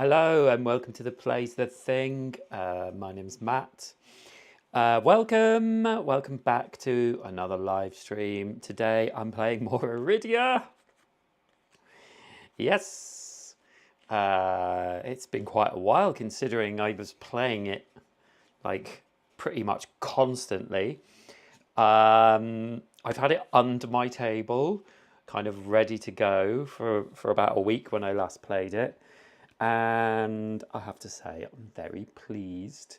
Hello and welcome to the Plays the Thing. My name's Matt. Welcome back to another live stream. Today I'm playing more Arydia. Yes, it's been quite a while considering I was playing it like pretty much constantly. I've had it under my table, kind of ready to go for about a week when I last played it. And I have to say, I'm very pleased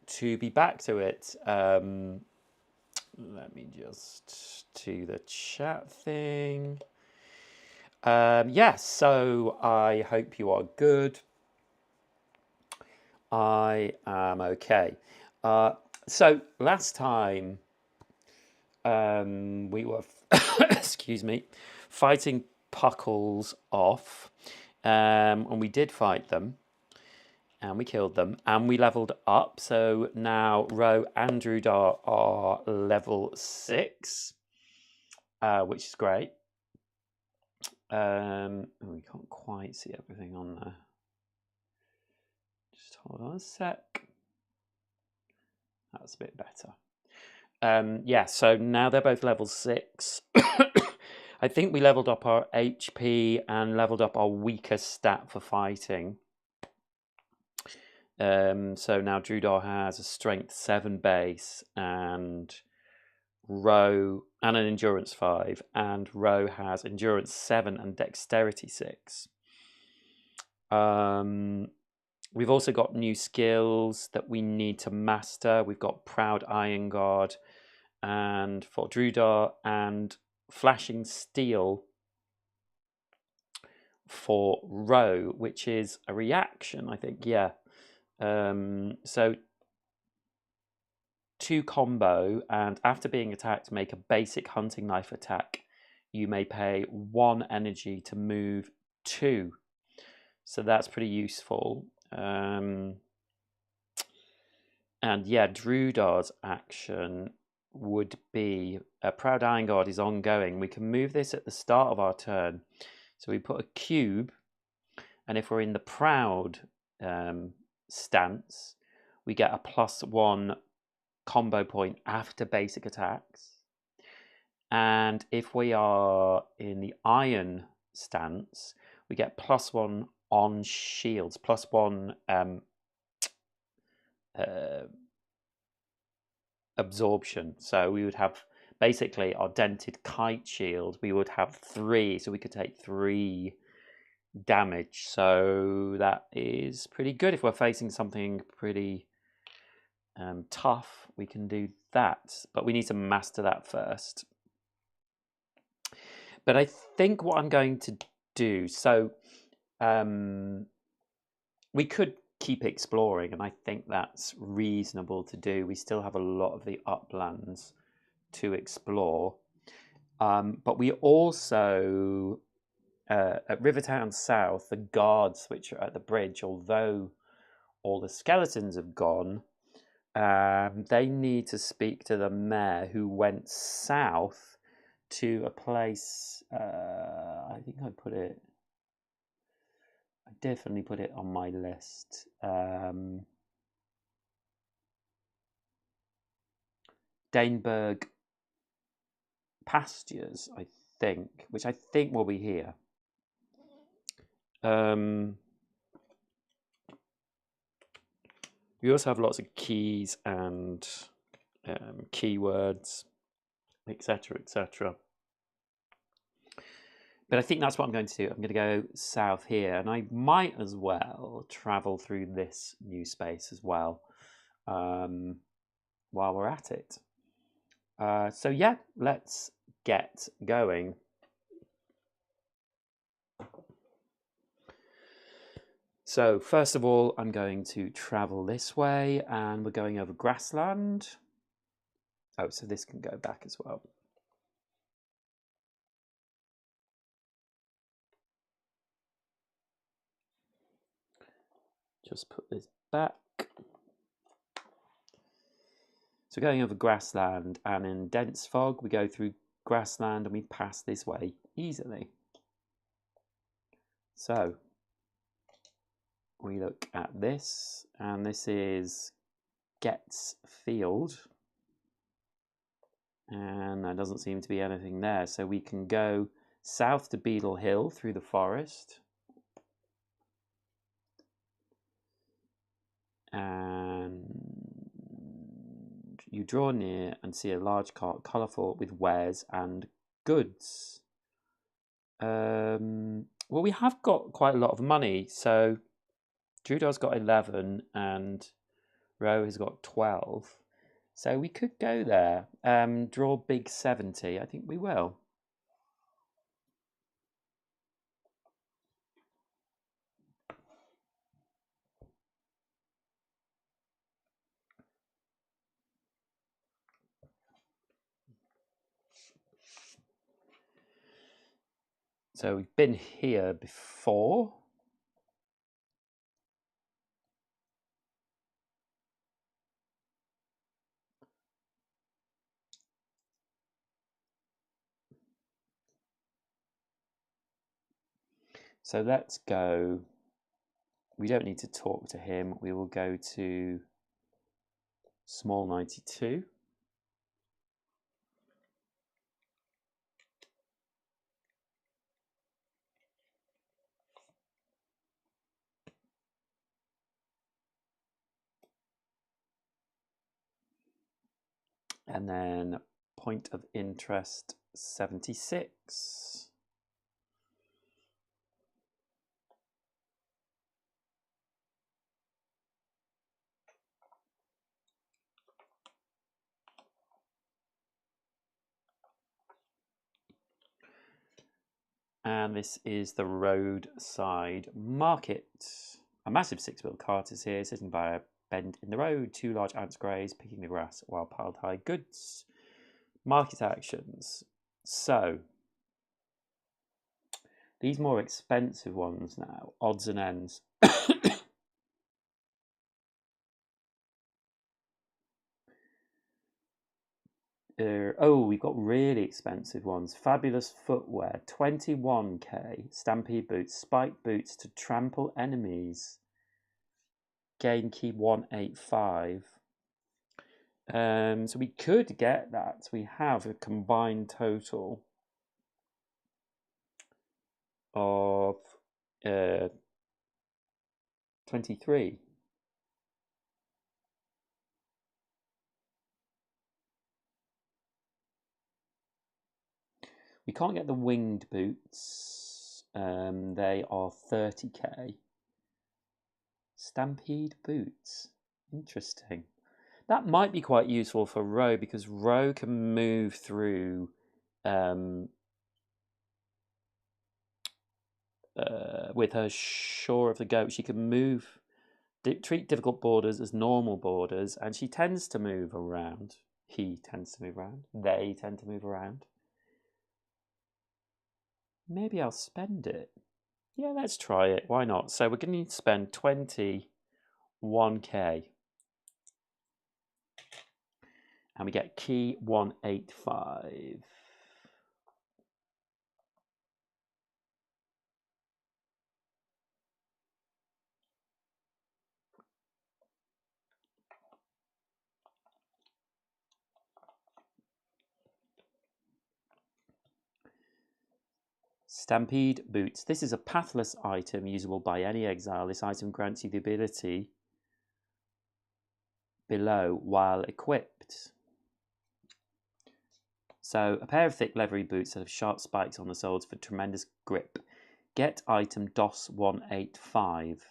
to be back to it. Let me just do the chat thing. Yes, so I hope you are good. I am okay. So last time we were, excuse me, fighting Puckles off, and we did fight them. And we killed them, and we leveled up. So now Ro and Drudar are level 6, which is great. We can't quite see everything on there. Just hold on a sec. That's a bit better. Yeah, so now they're both level 6. I think we leveled up our HP and leveled up our weakest stat for fighting. So now Drudar has a strength 7 base and Ro and an endurance 5, and Ro has endurance 7 and dexterity 6. We've also got new skills that we need to master. We've got Proud Iron Guard and for Drudar, and Flashing Steel for Ro, which is a reaction, I think. Yeah. So 2 combo, and after being attacked, make a basic hunting knife attack. You may pay 1 energy to move 2. So that's pretty useful. And yeah, Drudar's action would be Proud Iron Guard is ongoing. We can move this at the start of our turn. So we put a cube, and if we're in the Proud stance, we get a +1 combo point after basic attacks. And if we are in the Iron stance, we get +1 on shields, +1 absorption. So we would have basically our dented kite shield, we would have 3, so we could take 3 damage. So that is pretty good. If we're facing something pretty tough, we can do that, but we need to master that first. But I think what I'm going to do, so we could keep exploring, and I think that's reasonable to do. We still have a lot of the uplands to explore, but we also at Rivertown South, the guards which are at the bridge, although all the skeletons have gone, they need to speak to the mayor, who went south to a place. I think I definitely put it on my list. Daneburg Pastures, I think, which I think will be here. We also have lots of keys and keywords, etc., etc. But I think that's what I'm going to do. I'm going to go south here, and I might as well travel through this new space as well while we're at it. So yeah, let's get going. So first of all, I'm going to travel this way, and we're going over grassland. Oh, so this can go back as well. Just put this back. So going over grassland, and in dense fog, we go through grassland and we pass this way easily. So we look at this, and this is Getz Field. And there doesn't seem to be anything there. So we can go south to Beetle Hill through the forest. And you draw near and see a large cart, colourful with wares and goods. Well, we have got quite a lot of money. So Drudar's got 11 and Roe has got 12. So we could go there. Draw big 70. I think we will. So we've been here before. So let's go. We don't need to talk to him. We will go to small 92. And then point of interest 76. And this is the roadside market. A massive 6-wheel cart is here, sitting by a bend in the road. 2 large ants graze, picking the grass while piled high goods. Market actions. So, these more expensive ones now, odds and ends. We've got really expensive ones. Fabulous footwear, 21k. Stampede boots, spiked boots to trample enemies. Gain key 185. So we could get that. We have a combined total of 23. We can't get the winged boots. They are 30k. Stampede boots. Interesting. That might be quite useful for Ro, because Ro can move through with her Shore of the Goat. She can move, treat difficult borders as normal borders, and she tends to move around. He tends to move around. They tend to move around. Maybe I'll spend it. Yeah, let's try it. Why not? So we're going to need to spend 21k. And we get key 185. Stampede boots. This is a pathless item usable by any exile. This item grants you the ability below while equipped. So a pair of thick leathery boots that have sharp spikes on the soles for tremendous grip. Get item DOS 185.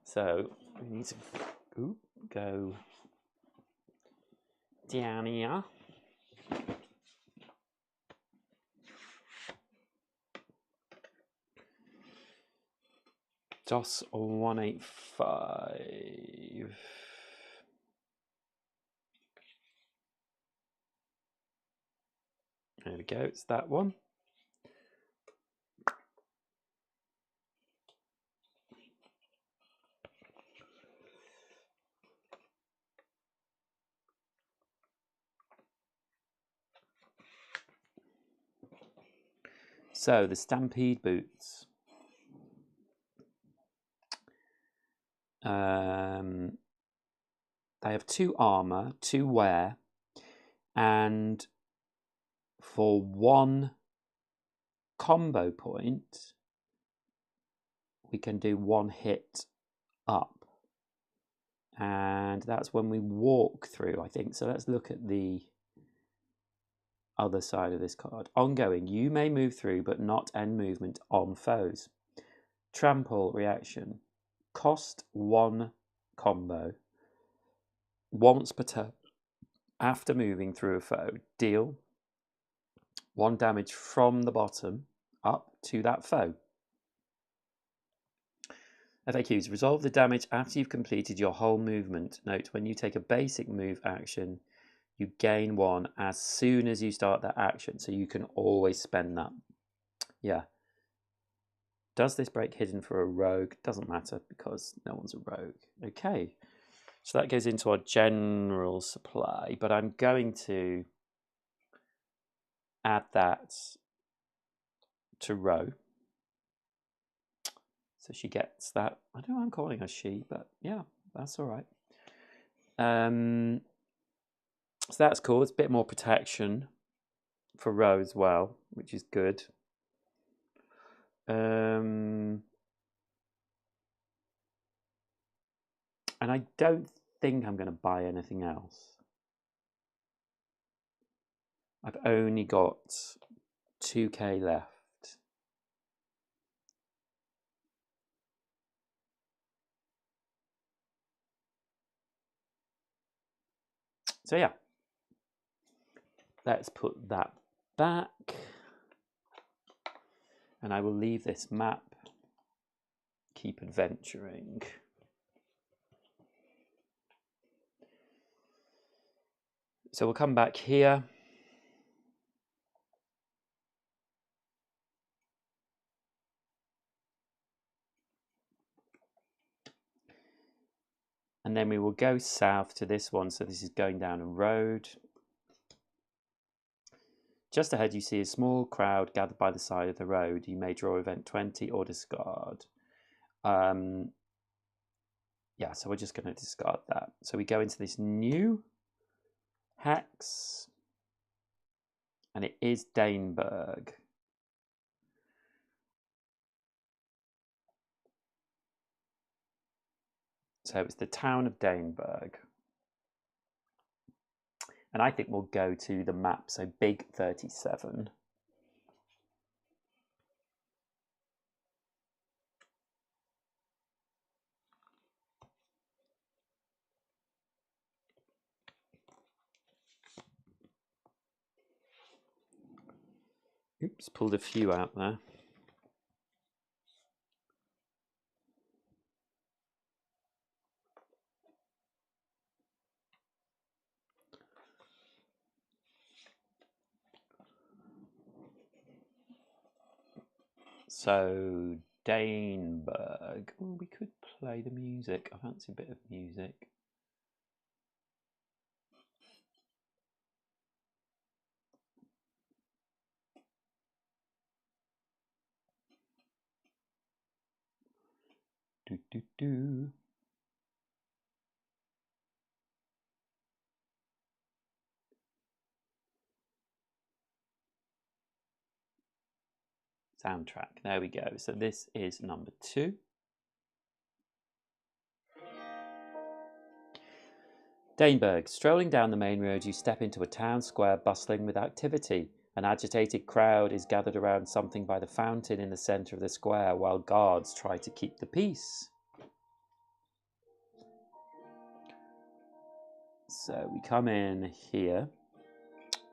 So we need to go down here. DOS 185. There we go, it's that one. So the Stampede boots. They have 2 armor, 2 wear, and for 1 combo point, we can do 1 hit up. And that's when we walk through, I think. So let's look at the other side of this card. Ongoing, you may move through, but not end movement on foes. Trample reaction. Cost 1 combo. Once per turn. After moving through a foe, deal 1 damage from the bottom up to that foe. FAQs. Resolve the damage after you've completed your whole movement. Note, when you take a basic move action, you gain 1 as soon as you start that action, so you can always spend that. Yeah. Does this break hidden for a rogue? Doesn't matter because no one's a rogue. Okay. So that goes into our general supply, but I'm going to add that to Row. So she gets that. I don't know why I'm calling her she, but yeah, that's all right. So that's cool. It's a bit more protection for Row as well, which is good. And I don't think I'm going to buy anything else. I've only got 2k left. So yeah, let's put that back. And I will leave this map. Keep adventuring. So we'll come back here. And then we will go south to this one. So this is going down a road. Just ahead, you see a small crowd gathered by the side of the road. You may draw event 20 or discard. Yeah, so we're just going to discard that. So we go into this new hex. And it is Daneberg. So it's the town of Daneberg. And I think we'll go to the map, so Big 37. Oops, pulled a few out there. So, Daneberg. Oh, we could play the music. I fancy a bit of music. Do, do, do. Soundtrack. There we go. So this is number 2. Daneberg. Strolling down the main road, you step into a town square bustling with activity. An agitated crowd is gathered around something by the fountain in the centre of the square, while guards try to keep the peace. So we come in here,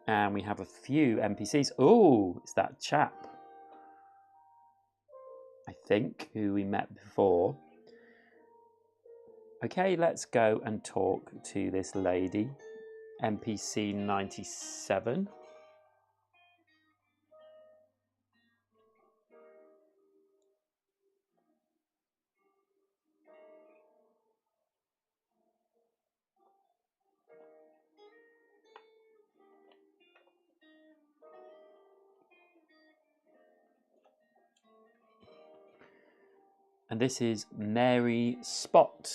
and we have a few NPCs. Oh, it's that chap, I think, who we met before. Okay, let's go and talk to this lady, NPC 97. And this is Mary Spot.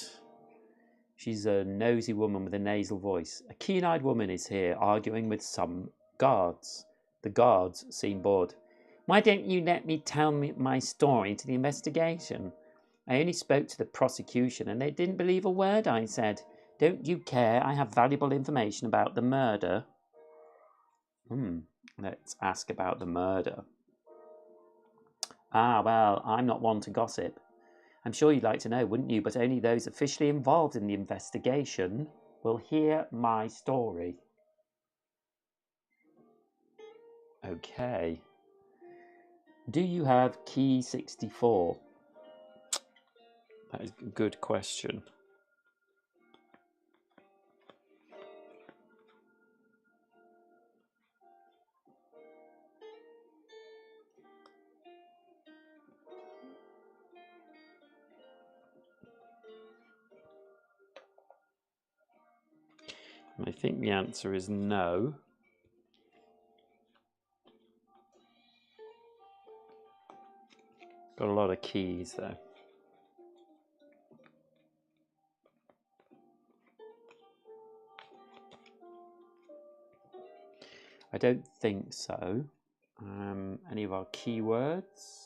She's a nosy woman with a nasal voice. A keen-eyed woman is here arguing with some guards. The guards seem bored. Why don't you let me tell my story to the investigation? I only spoke to the prosecution and they didn't believe a word I said. Don't you care? I have valuable information about the murder. Let's ask about the murder. Ah, well, I'm not one to gossip. I'm sure you'd like to know, wouldn't you? But only those officially involved in the investigation will hear my story. Okay. Do you have key 64? That is a good question. I think the answer is no. Got a lot of keys though. I don't think so. Any of our keywords?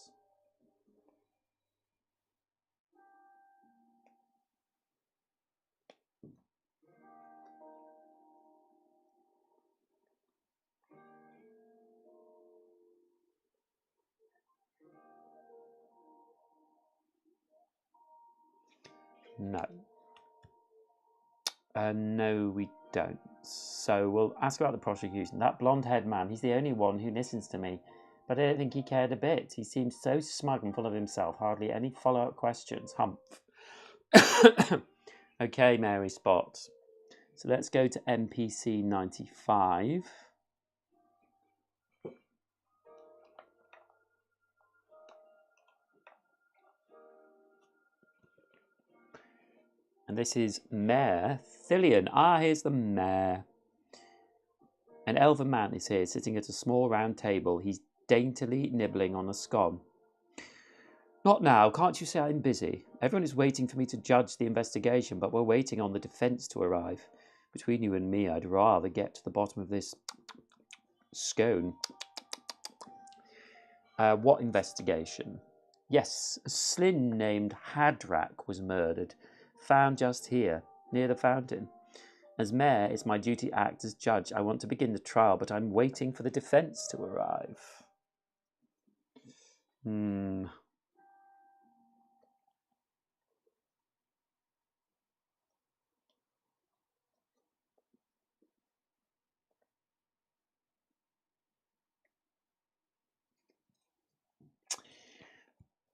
No. No, we don't. So we'll ask about the prosecution. That blonde-haired man, he's the only one who listens to me. But I don't think he cared a bit. He seems so smug and full of himself. Hardly any follow-up questions. Humph. Okay, Mary Spot. So let's go to NPC 95. And this is Mayor Thillian. Ah, here's the mayor. An elven man is here, sitting at a small round table. He's daintily nibbling on a scone. Not now. Can't you say I'm busy? Everyone is waiting for me to judge the investigation, but we're waiting on the defence to arrive. Between you and me, I'd rather get to the bottom of this scone. What investigation? Yes, a Slyn named Hadrak was murdered. Found just here, near the fountain. As mayor, it's my duty to act as judge. I want to begin the trial, but I'm waiting for the defence to arrive.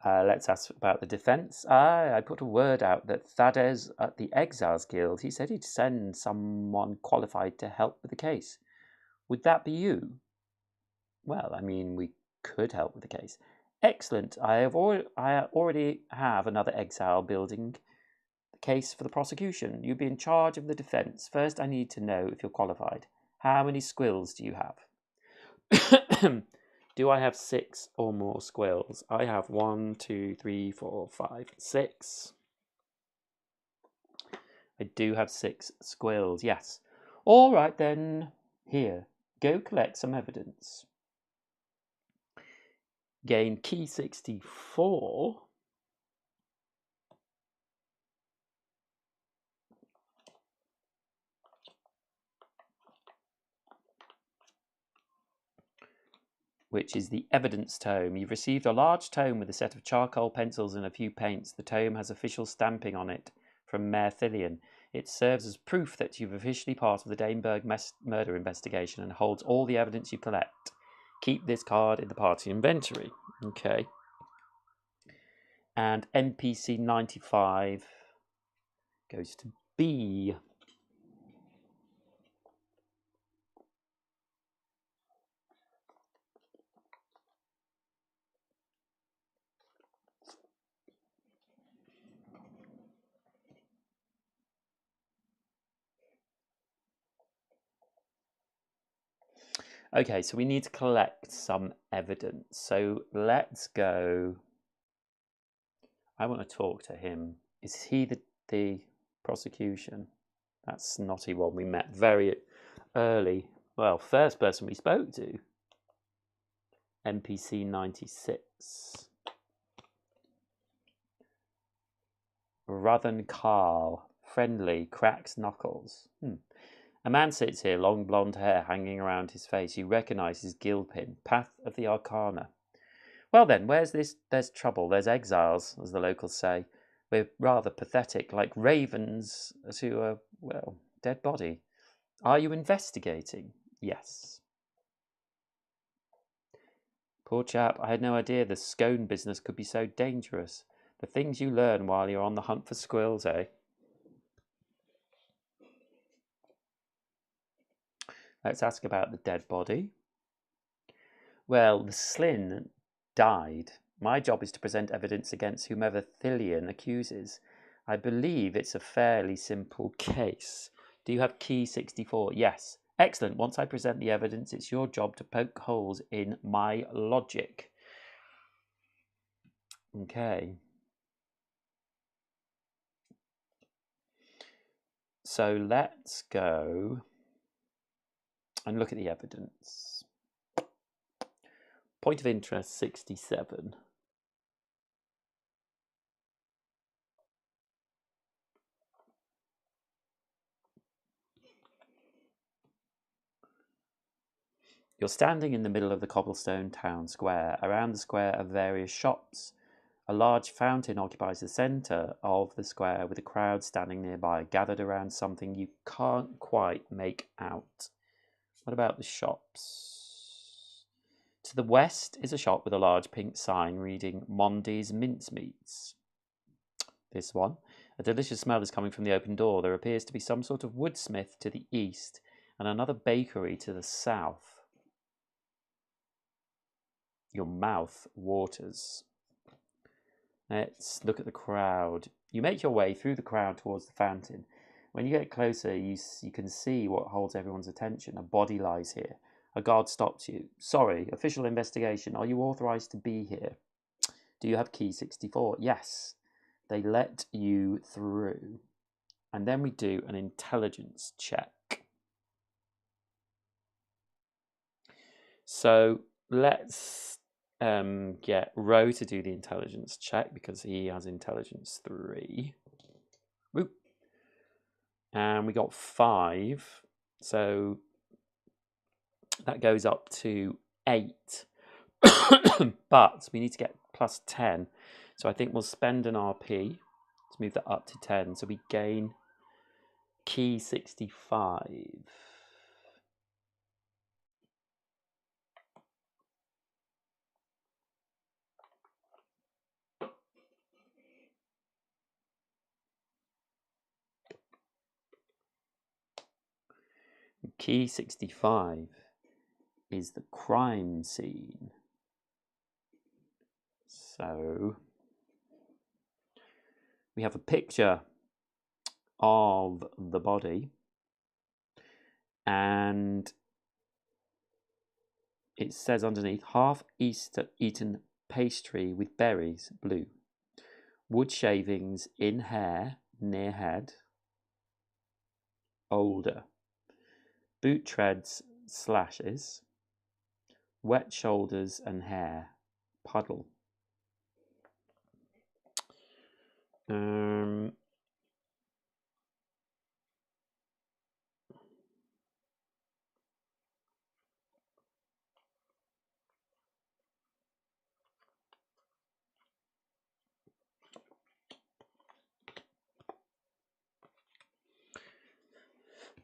Let's ask about the defence. I put a word out that Thaddeus at the Exiles Guild, he said he'd send someone qualified to help with the case. Would that be you? Well, I mean, we could help with the case. Excellent. I already have another exile building the case for the prosecution. You'll be in charge of the defence. First, I need to know if you're qualified. How many squills do you have? Do I have 6 or more squills? I have 1, 2, 3, 4, 5, 6. I do have 6 squills, yes. All right then. Here, go collect some evidence. Gain key 64. Which is the evidence tome. You've received a large tome with a set of charcoal pencils and a few paints. The tome has official stamping on it from Mayor Thillian. It serves as proof that you've officially part of the Daneberg murder investigation and holds all the evidence you collect. Keep this card in the party inventory. Okay. And NPC 95 goes to B. Okay, so we need to collect some evidence. So let's go. I want to talk to him. Is he the prosecution? That snotty one we met very early. Well, first person we spoke to. NPC 96. Ruthen Carl. Friendly, cracks knuckles. A man sits here, long blonde hair hanging around his face. You recognise his Gilpin, Path of the Arcana. Well then, there's trouble, there's exiles, as the locals say. We're rather pathetic, like ravens to a, well, dead body. Are you investigating? Yes. Poor chap, I had no idea the scone business could be so dangerous. The things you learn while you're on the hunt for squirrels, eh? Let's ask about the dead body. Well, the Slyn died. My job is to present evidence against whomever Thillian accuses. I believe it's a fairly simple case. Do you have key 64? Yes. Excellent. Once I present the evidence, it's your job to poke holes in my logic. Okay. So let's go and look at the evidence. Point of interest 67. You're standing in the middle of the cobblestone town square. Around the square are various shops. A large fountain occupies the centre of the square, with a crowd standing nearby, gathered around something you can't quite make out. What about the shops? To the west is a shop with a large pink sign reading Mondi's Mincemeats. This one. A delicious smell is coming from the open door. There appears to be some sort of woodsmith to the east and another bakery to the south. Your mouth waters. Let's look at the crowd. You make your way through the crowd towards the fountain. When you get closer, you can see what holds everyone's attention. A body lies here. A guard stops you. Sorry, official investigation. Are you authorized to be here? Do you have key 64? Yes. They let you through. And then we do an intelligence check. So let's get Ro to do the intelligence check because he has intelligence 3. Woo. And we got 5. So that goes up to 8. But we need to get plus 10. So I think we'll spend an RP to move that up to 10. So we gain key 65. Key 65 is the crime scene. So we have a picture of the body and it says underneath, half eaten pastry with berries, blue. Wood shavings in hair, near head, older. Boot treads, slashes. Wet shoulders and hair, puddle.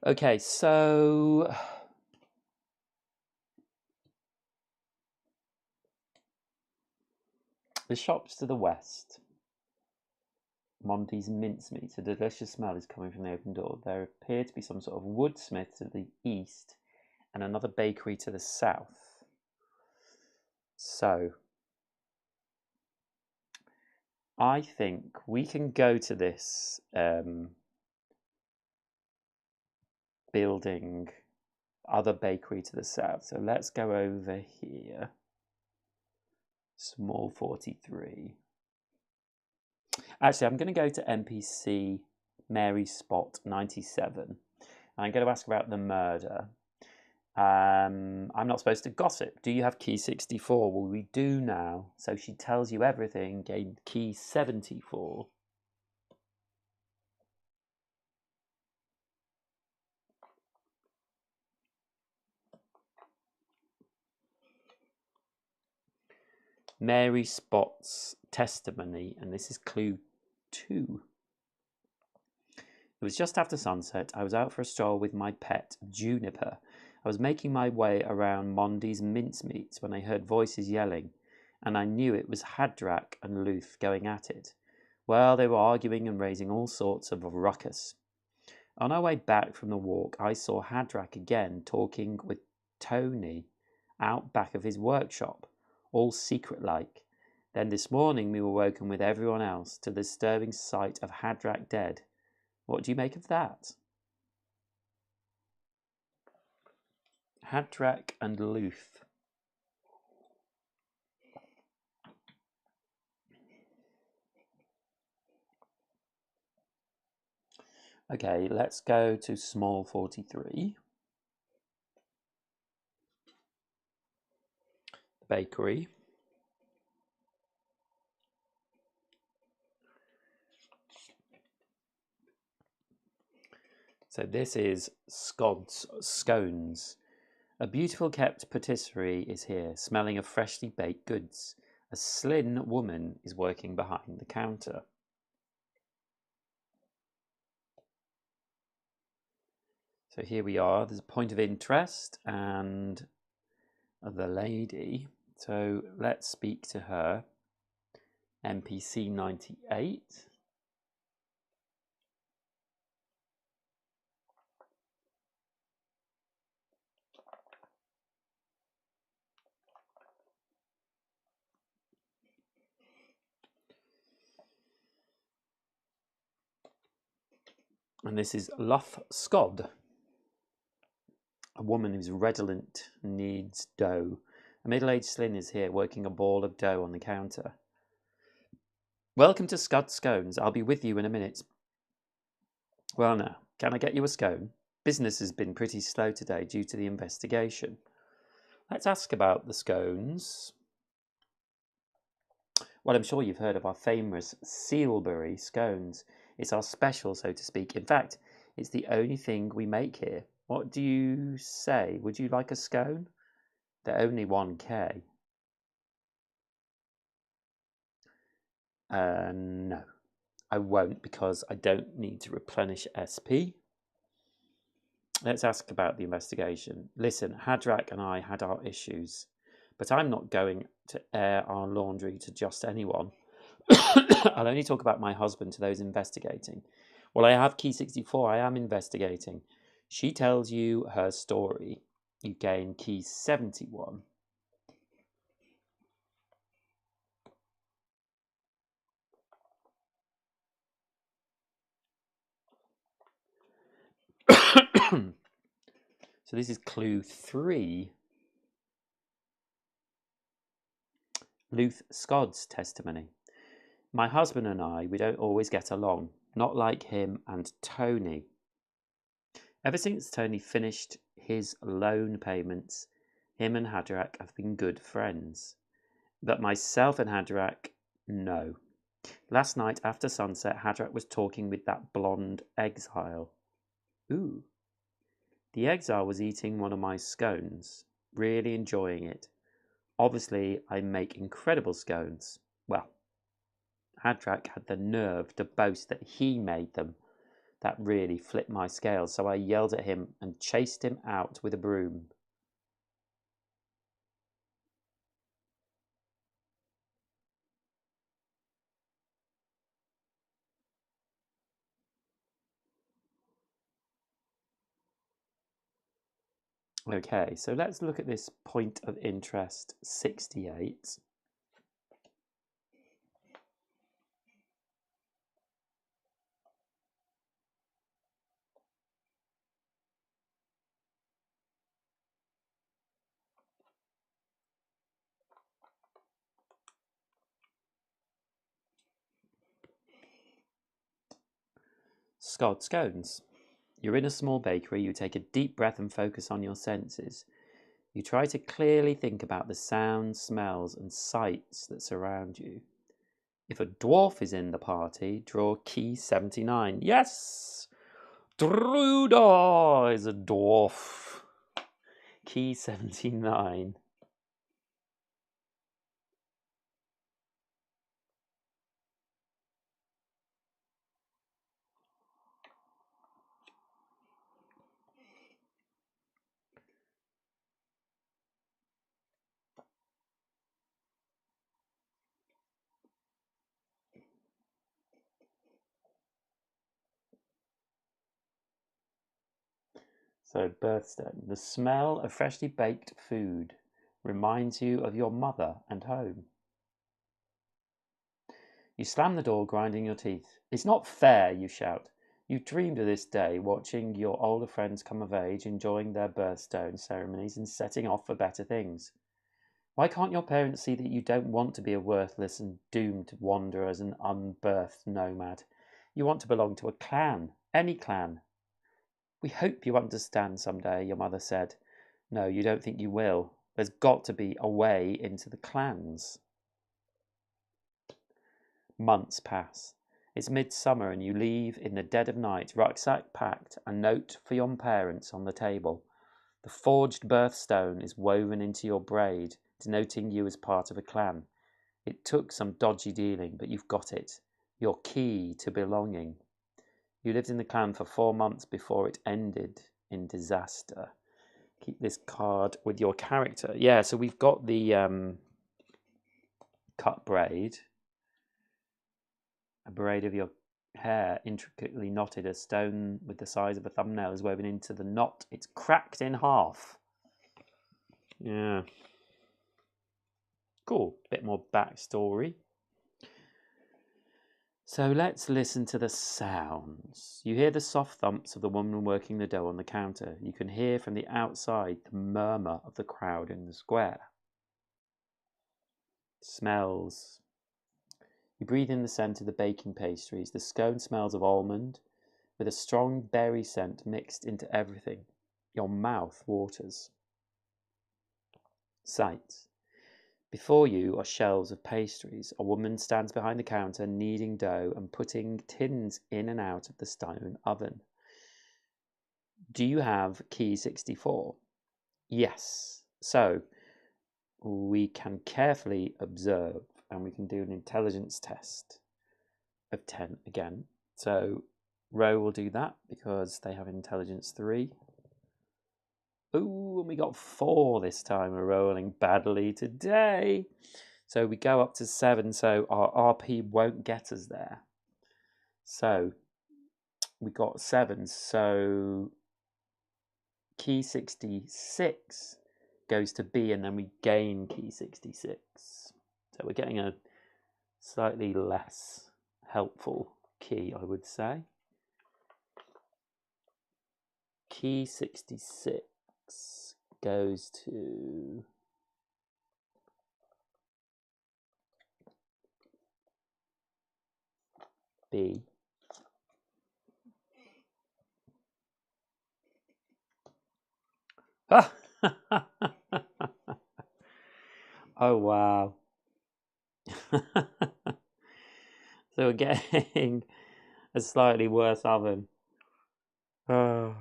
Okay, so the shops to the west. Monty's mincemeat. A delicious smell is coming from the open door. There appear to be some sort of woodsmith to the east and another bakery to the south. So I think we can go to this building, other bakery to the south. So let's go over here. Small 43. Actually, I'm going to go to NPC Mary Spot 97. And I'm going to ask about the murder. I'm not supposed to gossip. Do you have key 64? Well, we do now. So she tells you everything. Gain key 74. Mary Spot's testimony, and this is clue 2. It was just after sunset. I was out for a stroll with my pet, Juniper. I was making my way around Mondi's mincemeats when I heard voices yelling, and I knew it was Hadrak and Luth going at it. Well, they were arguing and raising all sorts of ruckus. On our way back from the walk, I saw Hadrak again talking with Tony out back of his workshop, all secret-like. Then this morning we were woken with everyone else to the disturbing sight of Hadrak dead. What do you make of that? Hadrak and Luth. Okay, let's go to small 43. The bakery. So this is Scott's Scones. A beautiful kept patisserie is here, smelling of freshly baked goods. A slim woman is working behind the counter. So here we are. There's a point of interest and the lady. So let's speak to her. NPC 98. And this is Luth Scod, a woman who's redolent, needs dough. A middle-aged Slin is here, working a ball of dough on the counter. Welcome to Scud Scones. I'll be with you in a minute. Well now, can I get you a scone? Business has been pretty slow today due to the investigation. Let's ask about the scones. Well, I'm sure you've heard of our famous Sealbury scones. It's our special, so to speak. In fact, it's the only thing we make here. What do you say? Would you like a scone? They're only 1k. No, I won't because I don't need to replenish SP. Let's ask about the investigation. Listen, Hadrak and I had our issues, but I'm not going to air our laundry to just anyone. I'll only talk about my husband to those investigating. Well, I have key 64. I am investigating. She tells you her story. You gain key 71. So this is clue 3. Luth Scott's testimony. My husband and I, we don't always get along. Not like him and Tony. Ever since Tony finished his loan payments, him and Hadrak have been good friends. But myself and Hadrak, no. Last night after sunset, Hadrak was talking with that blonde exile. Ooh. The exile was eating one of my scones, really enjoying it. Obviously, I make incredible scones. Well, Hadrak had the nerve to boast that he made them. That really flipped my scales, so I yelled at him and chased him out with a broom. Okay, so let's look at this point of interest 68. Scald scones. You're in a small bakery. You take a deep breath and focus on your senses. You try to clearly think about the sounds, smells, and sights that surround you. If a dwarf is in the party, draw key 79. Yes! Druda is a dwarf. Key 79. So, birthstone. The smell of freshly baked food reminds you of your mother and home. You slam the door, grinding your teeth. It's not fair, you shout. You've dreamed of this day, watching your older friends come of age, enjoying their birthstone ceremonies, and setting off for better things. Why can't your parents see that you don't want to be a worthless and doomed wanderer as an unbirthed nomad? You want to belong to a clan, any clan. We hope you understand someday, your mother said. No, you don't think you will. There's got to be a way into the clans. Months pass. It's midsummer and you leave in the dead of night, rucksack packed, a note for your parents on the table. The forged birthstone is woven into your braid, denoting you as part of a clan. It took some dodgy dealing, but you've got it. Your key to belonging. You lived in the clan for 4 months before it ended in disaster. Keep this card with your character. Yeah, so we've got the cut braid. A braid of your hair, intricately knotted. A stone with the size of a thumbnail is woven into the knot. It's cracked in half. Yeah. Cool. Bit more backstory. So let's listen to the sounds. You hear the soft thumps of the woman working the dough on the counter. You can hear from the outside the murmur of the crowd in the square. Smells. You breathe in the scent of the baking pastries. The scone smells of almond, with a strong berry scent mixed into everything. Your mouth waters. Sights. Before you are shelves of pastries. A woman stands behind the counter kneading dough and putting tins in and out of the stone oven. Do you have key 64? Yes. So we can carefully observe and we can do an intelligence test of 10 again. So Roe will do that because they have intelligence 3. Ooh, and we got 4 this time. We're rolling badly today. So we go up to 7, so our RP won't get us there. So we got 7, so key 66 goes to B and then we gain key 66. So we're getting a slightly less helpful key, I would say. Key 66 goes to B. Oh, wow. So we're getting a slightly worse oven. Oh.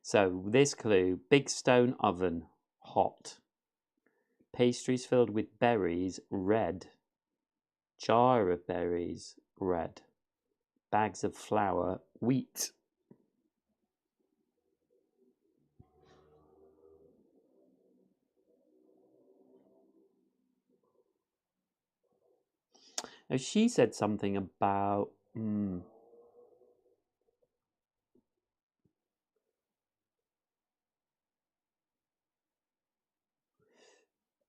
So this clue, big stone oven, hot. Pastries filled with berries, red. Jar of berries, red. Bags of flour, wheat. Now she said something about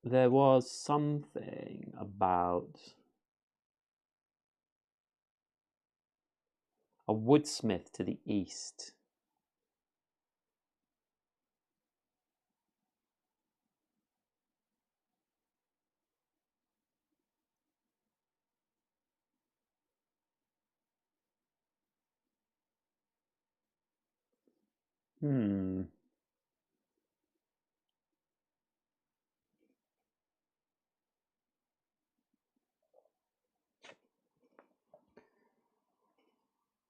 there was something about A woodsmith to the east.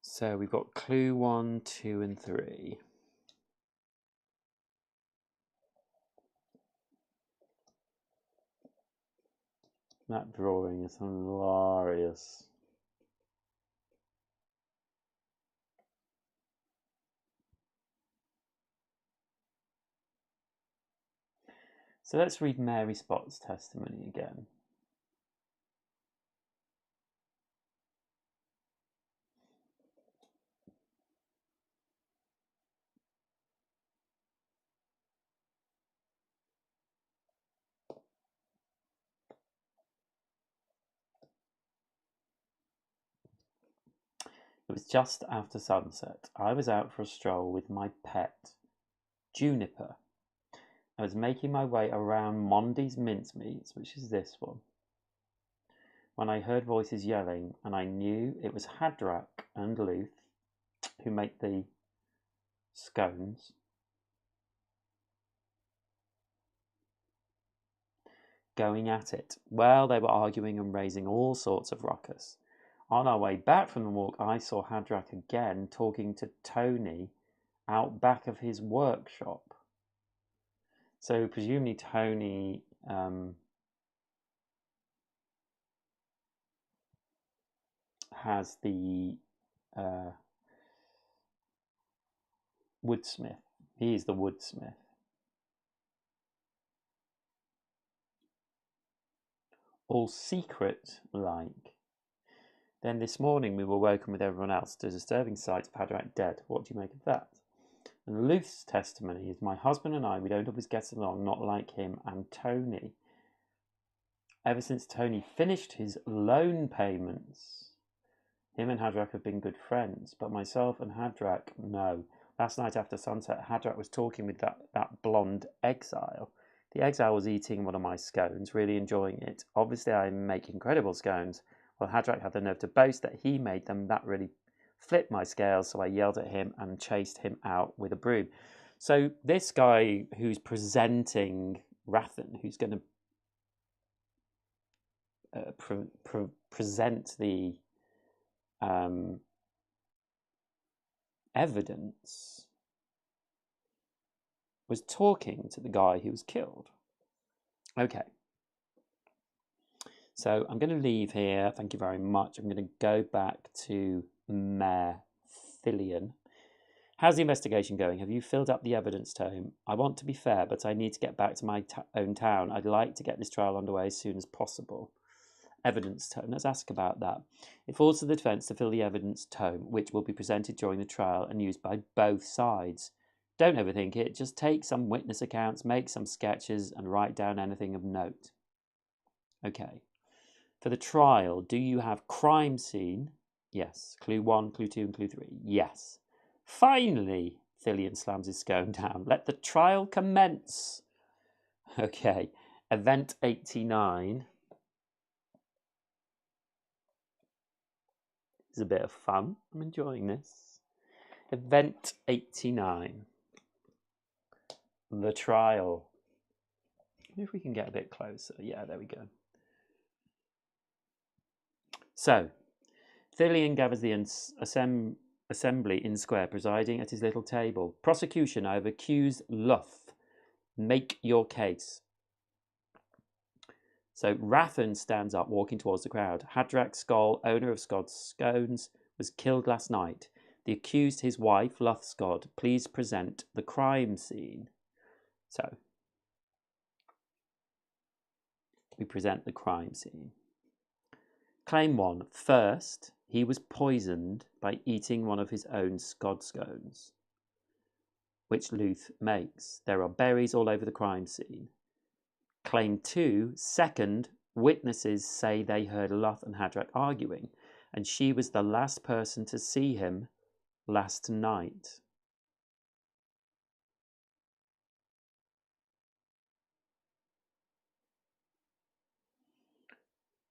So we've got clue 1, 2, and 3. That drawing is hilarious. So let's read Mary Spot's testimony again. It was just after sunset. I was out for a stroll with my pet, Juniper. I was making my way around Mondy's Mincemeats, which is this one, when I heard voices yelling, and I knew it was Hadrach and Luth, who make the scones, going at it. Well, they were arguing and raising all sorts of ruckus. On our way back from the walk, I saw Hadrach again talking to Tony out back of his workshop. So presumably Tony has the woodsmith. He is the woodsmith. All secret like. Then this morning we were woken with everyone else to a disturbing sight of Hadrach dead. What do you make of that? And Luth's testimony is, my husband and I, we don't always get along, not like him and Tony. Ever since Tony finished his loan payments, him and Hadrach have been good friends, but myself and Hadrach, no. Last night after sunset, Hadrach was talking with that blonde exile. The exile was eating one of my scones, really enjoying it. Obviously, I make incredible scones. Well, Hadrach had the nerve to boast that he made them. That really flipped my scales, so I yelled at him and chased him out with a broom. So this guy who's presenting Rathan, who's going to present the evidence, was talking to the guy who was killed. Okay. So I'm going to leave here. Thank you very much. I'm going to go back to Mayor Fillion. How's the investigation going? Have you filled up the evidence tome? I want to be fair, but I need to get back to my own town. I'd like to get this trial underway as soon as possible. Evidence tome. Let's ask about that. It falls to the defence to fill the evidence tome, which will be presented during the trial and used by both sides. Don't overthink it. Just take some witness accounts, make some sketches, and write down anything of note. Okay. For the trial, do you have crime scene? Yes. Clue 1, Clue 2, and Clue 3? Yes. Finally, Fillion slams his scone down. Let the trial commence. Okay. Event 89 is a bit of fun. I'm enjoying this. Event 89. The trial. Maybe if we can get a bit closer. Yeah, there we go. So, Fillion gathers the assembly in square, presiding at his little table. Prosecution, I have accused Luth. Make your case. So Rathan stands up, walking towards the crowd. Hadrach Skoll, owner of Scott's Scones, was killed last night. The accused, his wife, Luth Scott. Please present the crime scene. So, we present the crime scene. Claim 1. First, he was poisoned by eating one of his own scod scones, which Luth makes. There are berries all over the crime scene. Claim 2. Second, witnesses say they heard Luth and Hadrach arguing. and she was the last person to see him last night.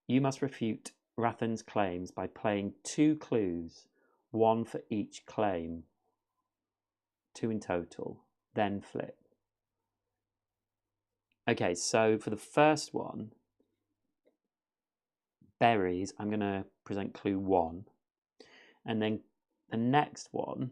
You must refute Rathan's claims by playing 2 clues, 1 for each claim, 2 in total, then flip. Okay, so for the first one, berries, I'm going to present clue 1. And then the next one,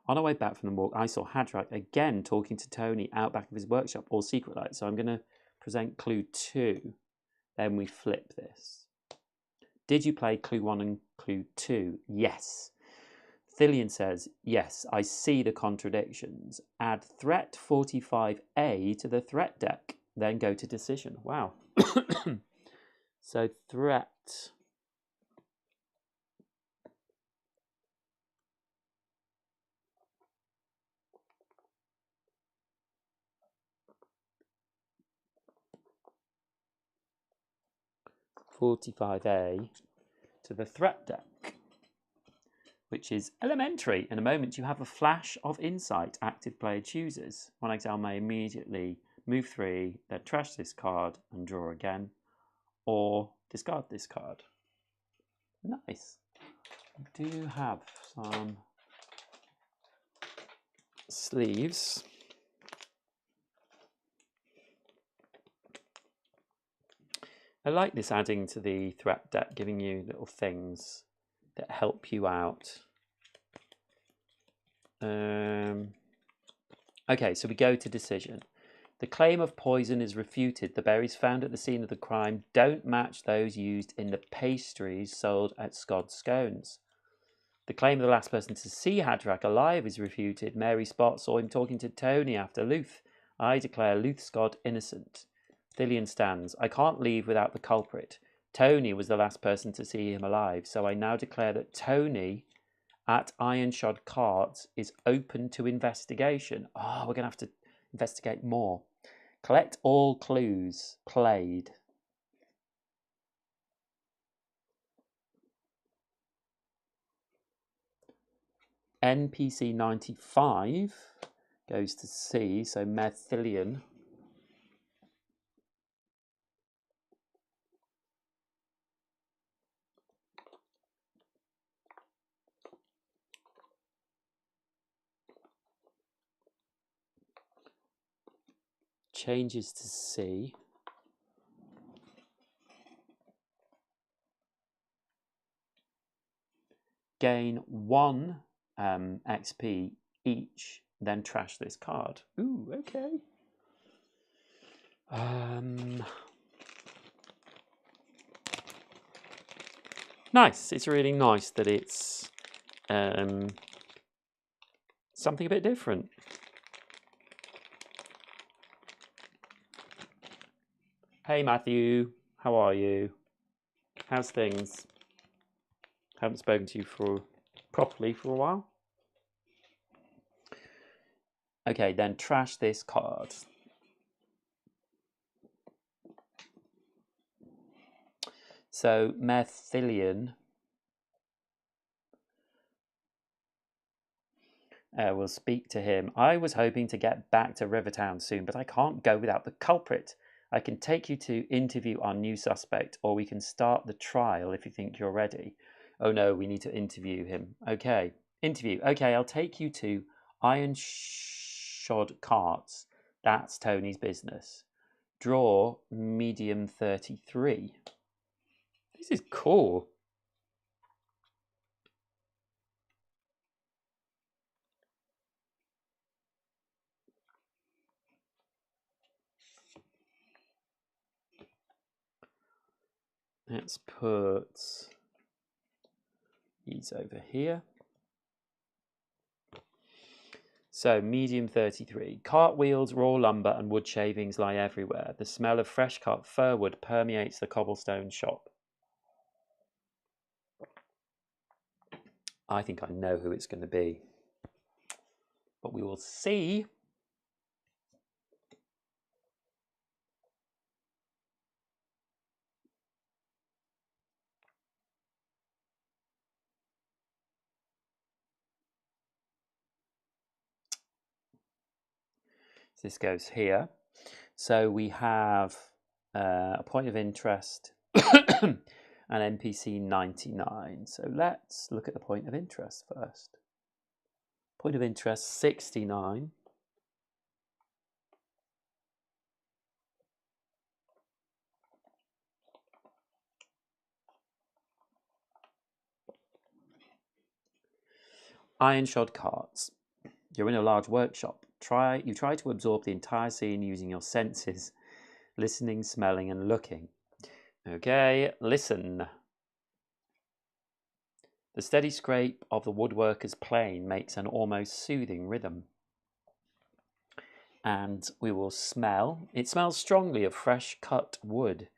on our way back from the walk, I saw Hadrach again talking to Tony out back of his workshop, all secret like. So I'm going to present clue 2. Then we flip this. Did you play clue 1 and clue 2? Yes. Thillian says, yes, I see the contradictions. Add threat 45A to the threat deck. Then go to decision. Wow. So threat. (45A) to the threat deck, which is elementary. In a moment, you have a flash of insight. Active player chooses. One exile may immediately move 3, then trash this card and draw again, or discard this card. Nice. I do have some sleeves. I like this adding to the threat deck, giving you little things that help you out. Okay, so we go to decision. The claim of poison is refuted. The berries found at the scene of the crime don't match those used in the pastries sold at Scod Scones. The claim of the last person to see Hadrach alive is refuted. Mary Spot saw him talking to Tony after Luth. I declare Luth Scod innocent. Thillian stands. I can't leave without the culprit. Tony was the last person to see him alive, so I now declare that Tony at Ironshod Carts is open to investigation. Oh, we're going to have to investigate more. Collect all clues. Played. NPC 95 goes to C, so Methilian. Changes to C. Gain 1 XP each, then trash this card. Ooh, okay. Nice. It's really nice that it's something a bit different. Hey Matthew, how are you? How's things? Haven't spoken to you properly for a while. Okay, then trash this card. So Methilian will speak to him. I was hoping to get back to Rivertown soon, but I can't go without the culprit. I can take you to interview our new suspect, or we can start the trial if you think you're ready. Oh no, we need to interview him. Okay, interview. Okay, I'll take you to Ironshod Carts. That's Tony's business. Draw medium 33. This is cool. Let's put these over here. So, medium 33. Cartwheels, raw lumber, and wood shavings lie everywhere. The smell of fresh cut fir wood permeates the cobblestone shop. I think I know who it's going to be, but we will see. this goes here. So we have a point of interest and NPC 99. So let's look at the point of interest first. Point of interest 69. Iron shod carts. You're in a large workshop. You try to absorb the entire scene using your senses, listening, smelling, and looking. Okay, listen. The steady scrape of the woodworker's plane makes an almost soothing rhythm. And we will smell. It smells strongly of fresh cut wood.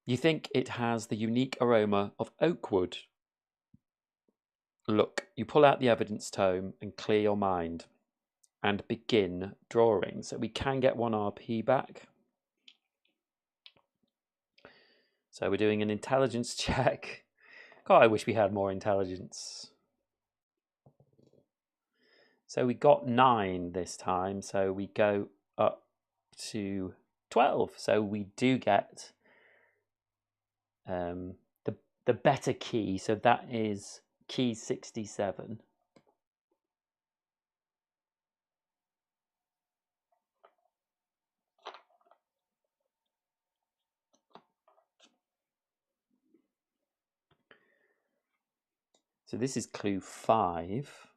You think it has the unique aroma of oak wood. Look, you pull out the evidence tome and clear your mind and begin drawing. So we can get 1 RP back. So we're doing an intelligence check. God, I wish we had more intelligence. So we got 9 this time. So we go up to 12. So we do get the better key. So that is key 67. So this is clue 5.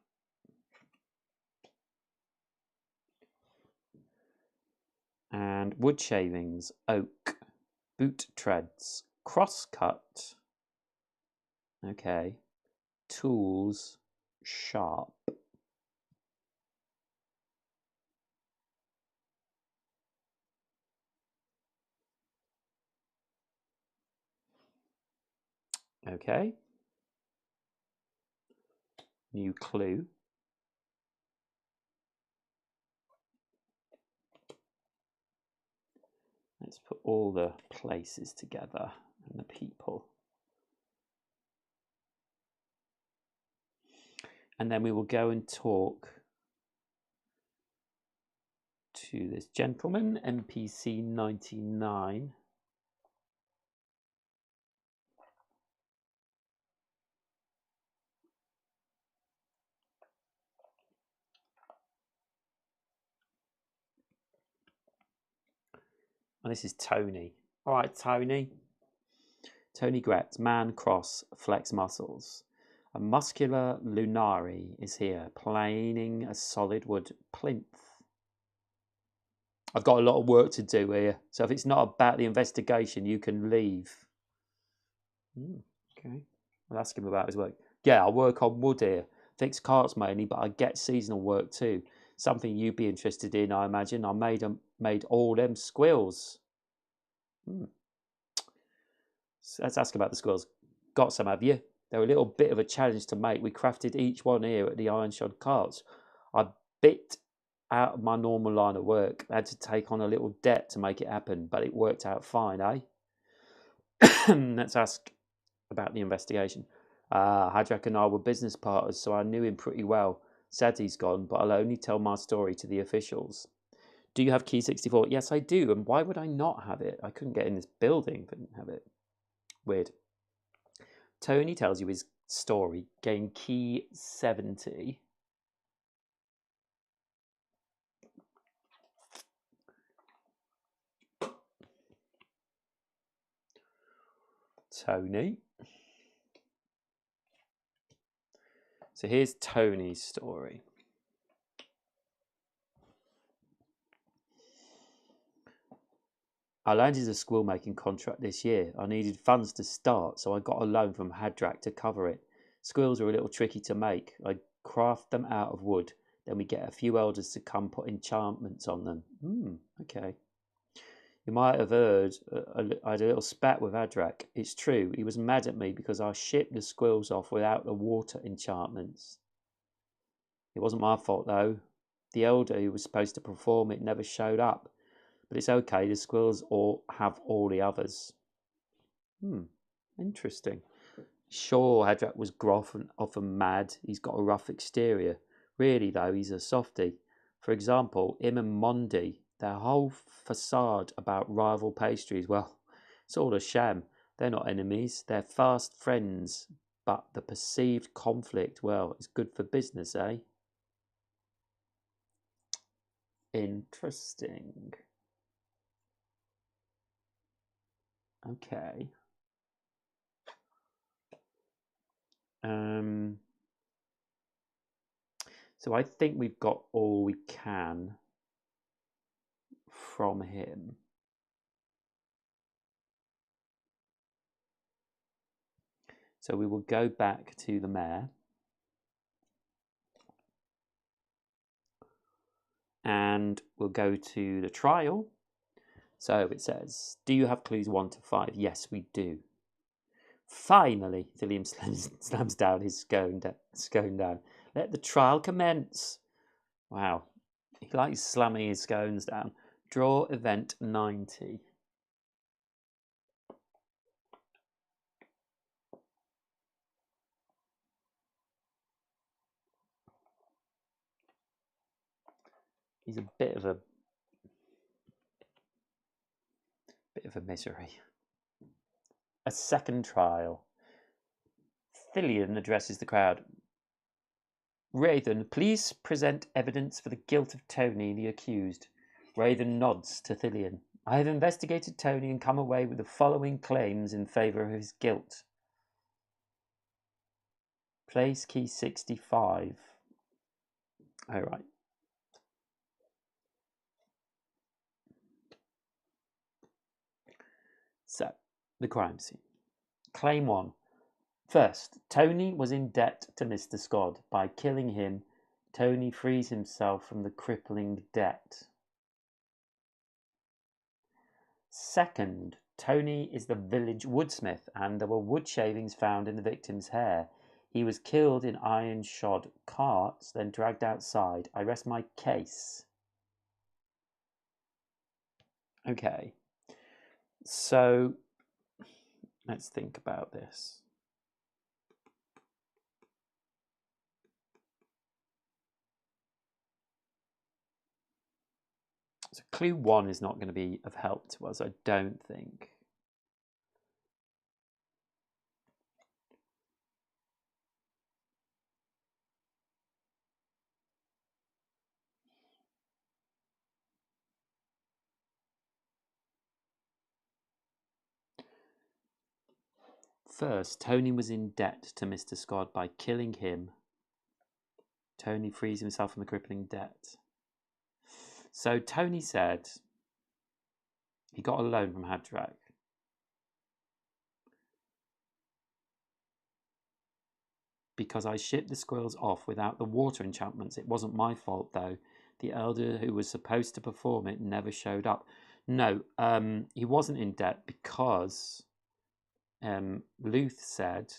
And wood shavings, oak, boot treads, crosscut. Okay. Tools, sharp. Okay. New clue. Let's put all the places together and the people. And then we will go and talk to this gentleman, NPC 99. And this is Tony. All right, Tony. Tony Gretz, man, cross, flex muscles. A muscular Lunari is here, planing a solid wood plinth. I've got a lot of work to do here, so if it's not about the investigation, you can leave. Okay, I'll ask him about his work. Yeah, I work on wood here. Fix carts mainly, but I get seasonal work too. Something you'd be interested in, I imagine. I made all them squills. So let's ask about the squills. Got some, have you? They're a little bit of a challenge to make. We crafted each one here at the Iron Shod Carts. I bit out of my normal line of work. I had to take on a little debt to make it happen, but it worked out fine, eh? Let's ask about the investigation. Hadrak and I were business partners, so I knew him pretty well. Sad he's gone, but I'll only tell my story to the officials. Do you have key 64? Yes, I do. And why would I not have it? I couldn't get in this building if I didn't have it. Weird. Tony tells you his story. Gain key 70. Tony. So here's Tony's story. I landed a squill making contract this year. I needed funds to start, so I got a loan from Hadrak to cover it. Squills are a little tricky to make. I craft them out of wood. Then we get a few elders to come put enchantments on them. Okay. You might have heard I had a little spat with Hadrak. It's true. He was mad at me because I shipped the squills off without the water enchantments. It wasn't my fault, though. The elder who was supposed to perform it never showed up. But it's okay, the squills have all the others. Interesting. Sure, Hadrak was gruff and often mad. He's got a rough exterior. Really, though, he's a softie. For example, Im and Mondi, their whole facade about rival pastries, well, it's all a sham. They're not enemies, they're fast friends. But the perceived conflict, well, is good for business, eh? Interesting. Okay. So I think we've got all we can from him. So we will go back to the mayor. And we'll go to the trial. So it says, do you have clues 1 to 5? Yes, we do. Finally, William slams down his scone down. Let the trial commence. Wow, he likes slamming his scones down. Draw event 90. He's a bit of a misery. A second trial. Thillian addresses the crowd. Raven, please present evidence for the guilt of Tony, the accused. Raven nods to Thillian. I have investigated Tony and come away with the following claims in favour of his guilt. Place key 65. All right. So, the crime scene. Claim 1. First, Tony was in debt to Mr. Scott. By killing him, Tony frees himself from the crippling debt. Second, Tony is the village woodsmith, and there were wood shavings found in the victim's hair. He was killed in iron-shod carts, then dragged outside. I rest my case. Okay, so let's think about this. So clue 1 is not going to be of help to us, I don't think. First, Tony was in debt to Mr. Scott. By killing him, Tony frees himself from the crippling debt. So Tony said he got a loan from Hadrak. Because I shipped the squirrels off without the water enchantments. It wasn't my fault, though. The elder who was supposed to perform it never showed up. No, he wasn't in debt because Luth said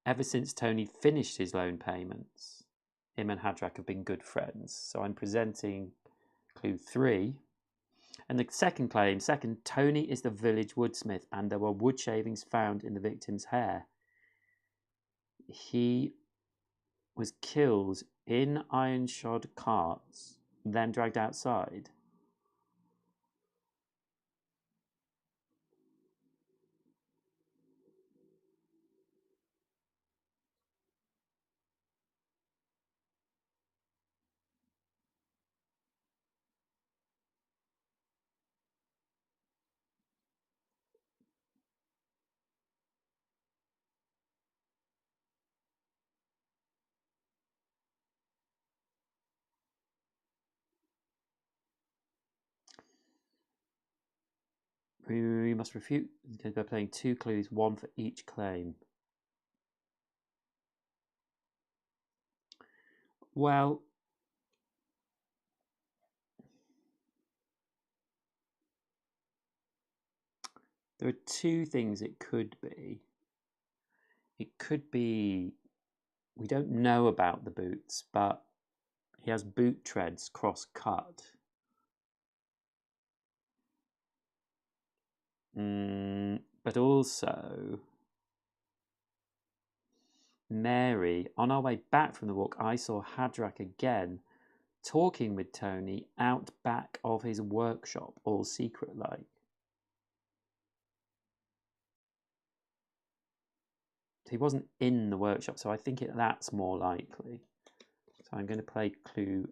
ever since Tony finished his loan payments, him and Hadrak have been good friends. So I'm presenting clue 3. And the second claim, Tony is the village woodsmith, and there were wood shavings found in the victim's hair. He was killed in iron-shod carts, then dragged outside. We must refute by playing 2 clues, 1 for each claim. Well, there are 2 things it could be. It could be, we don't know about the boots, but he has boot treads cross-cut. But also, Mary, on our way back from the walk, I saw Hadrak again, talking with Tony out back of his workshop, all secret-like. He wasn't in the workshop, so I think that's more likely. So I'm going to play clue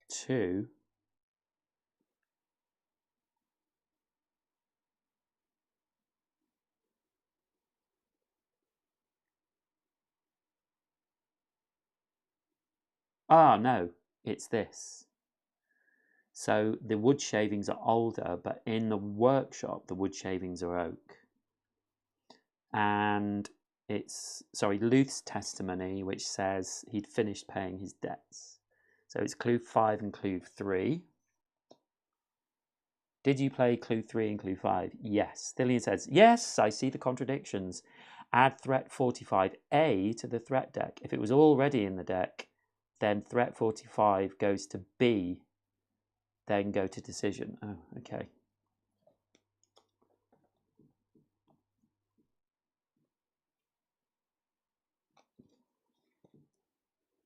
2. Ah, no, it's this. So the wood shavings are older, but in the workshop, the wood shavings are oak. And it's, Luth's testimony, which says he'd finished paying his debts. So it's clue 5 and clue 3. Did you play clue 3 and clue 5? Yes. Thillian says, yes, I see the contradictions. Add threat 45A to the threat deck. If it was already in the deck, then threat 45 goes to B, then go to decision. Oh, okay.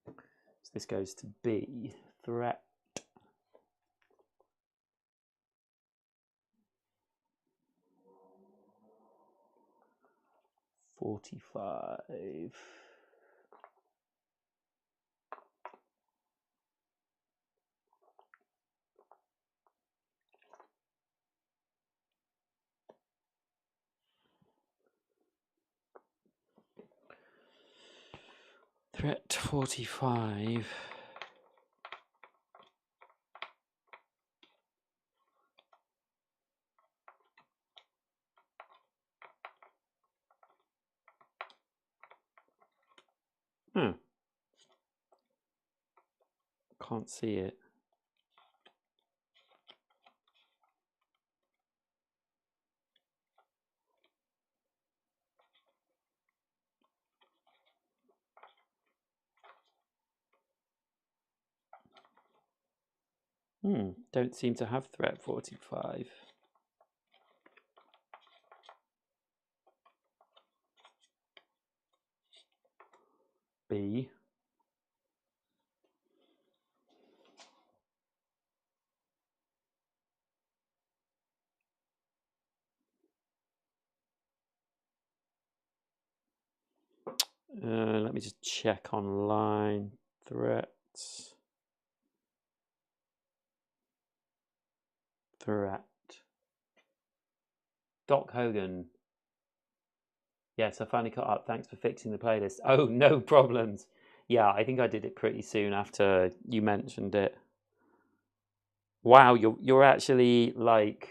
So this goes to B, threat. $45. Threat 45. Can't see it. Don't seem to have threat 45. B. Let me just check online. Threats. Threat. Doc Hogan. Yes, I finally caught up. Thanks for fixing the playlist. Oh, no problems. Yeah, I think I did it pretty soon after you mentioned it. Wow, you're actually like,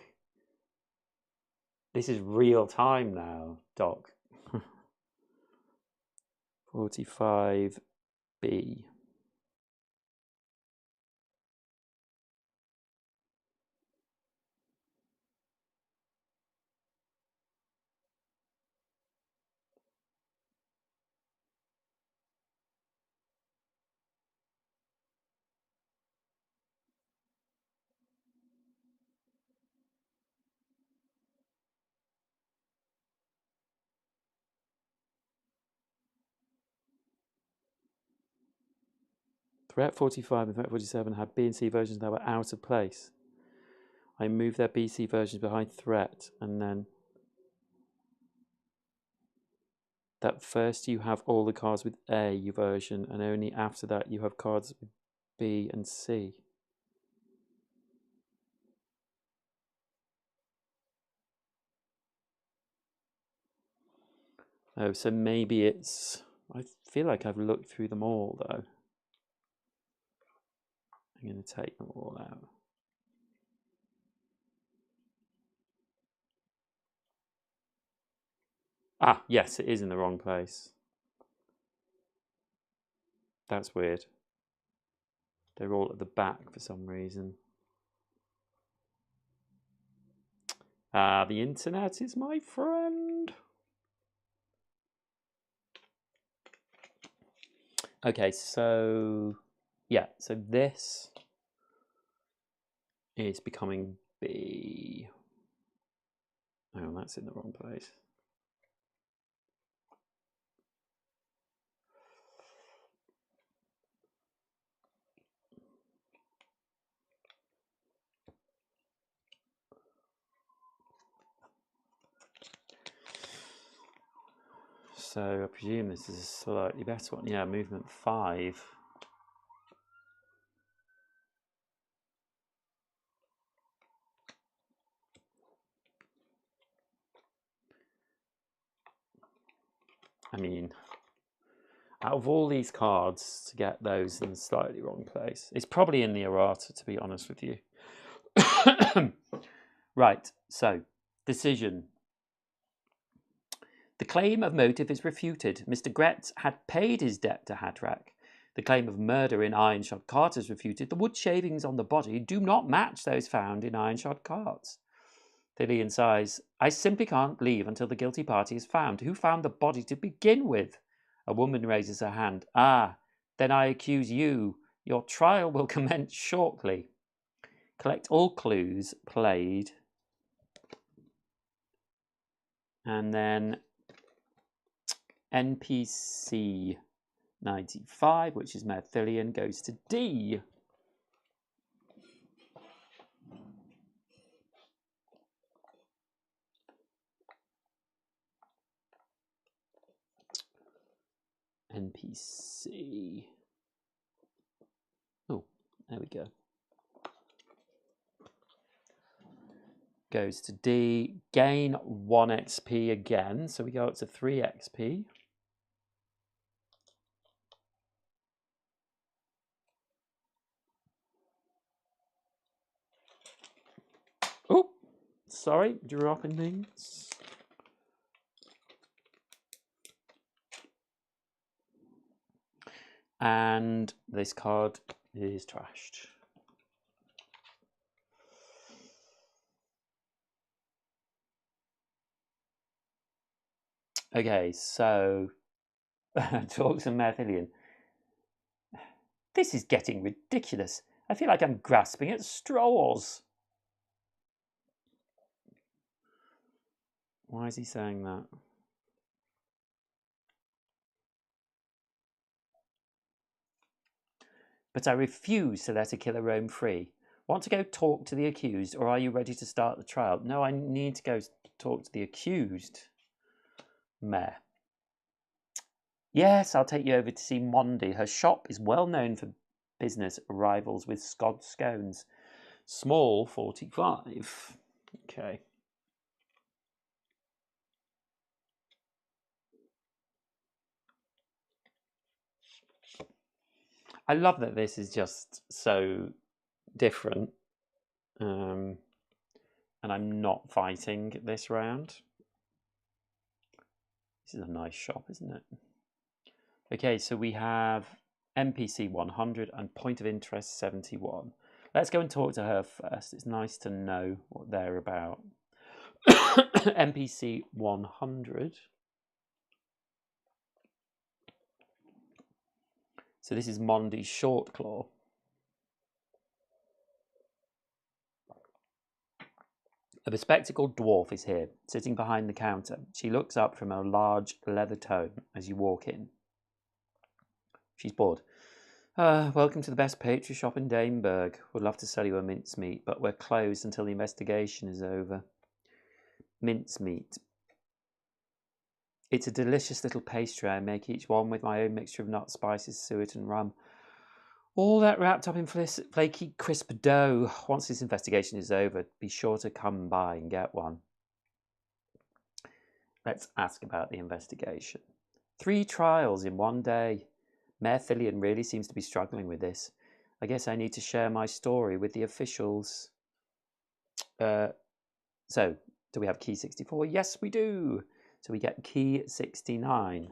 this is real time now, Doc. 45B. Threat 45 and Threat 47 had B and C versions that were out of place. I moved their BC versions behind Threat, and then that first you have all the cards with A version, and only after that you have cards with B and C. Oh, so maybe it's... I feel like I've looked through them all, though. I'm going to take them all out. Ah, yes, it is in the wrong place. That's weird. They're all at the back for some reason. The internet is my friend. Okay, so... yeah, so this is becoming B. Oh, that's in the wrong place. So I presume this is a slightly better one. Yeah, movement 5. I mean, out of all these cards, to get those in the slightly wrong place, it's probably in the errata, to be honest with you. Right, so, decision. The claim of motive is refuted. Mr. Gretz had paid his debt to Hadrak. The claim of murder in Ironshod Cart is refuted. The wood shavings on the body do not match those found in Ironshod Carts. Thillian sighs. I simply can't leave until the guilty party is found. Who found the body to begin with? A woman raises her hand. Ah, then I accuse you. Your trial will commence shortly. Collect all clues. Played. And then NPC 95, which is Mayor Thillian, goes to D. NPC. Oh, there we go. Goes to D. Gain 1 XP again. So we go up to 3 XP. Oh, sorry, dropping things. And this card is trashed. Okay, so talk to Mayor Thillian. This is getting ridiculous. I feel like I'm grasping at straws. Why is he saying that? But I refuse to let a killer roam free. Want to go talk to the accused, or are you ready to start the trial? No, I need to go talk to the accused. Mayor. Yes, I'll take you over to see Mondi. Her shop is well known for business arrivals with Scod scones. Small 45. Okay. I love that this is just so different. And I'm not fighting this round. This is a nice shop, isn't it? Okay, so we have NPC 100 and point of interest 71. Let's go and talk to her first. It's nice to know what they're about. NPC 100. So this is Mondi Shortclaw. A bespectacled dwarf is here, sitting behind the counter. She looks up from a large leather tome as you walk in. She's bored. Welcome to the best pastry shop in Daneberg. Would love to sell you a mincemeat, but we're closed until the investigation is over. Mincemeat. It's a delicious little pastry I make, each one with my own mixture of nuts, spices, suet and rum. All that wrapped up in flaky, crisp dough. Once this investigation is over, be sure to come by and get one. Let's ask about the investigation. 3 trials in one day. Mayor Thillian really seems to be struggling with this. I guess I need to share my story with the officials. So, do we have key 64? Yes, we do. So we get key 69.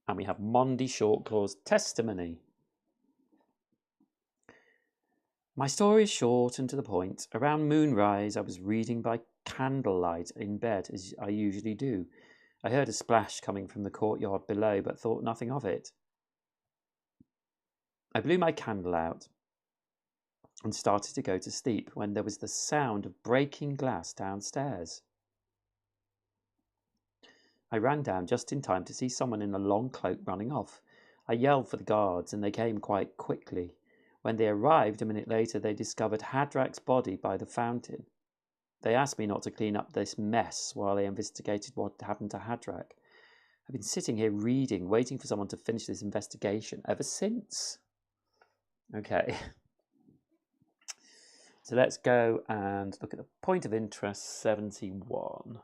And we have Mondi Shortclaw's testimony. My story is short and to the point. Around moonrise, I was reading by candlelight in bed, as I usually do. I heard a splash coming from the courtyard below, but thought nothing of it. I blew my candle out and started to go to sleep when there was the sound of breaking glass downstairs. I ran down just in time to see someone in a long cloak running off. I yelled for the guards, and they came quite quickly. When they arrived a minute later, they discovered Hadrak's body by the fountain. They asked me not to clean up this mess while they investigated what happened to Hadrak. I've been sitting here reading, waiting for someone to finish this investigation ever since. Okay. So let's go and look at the point of interest 71.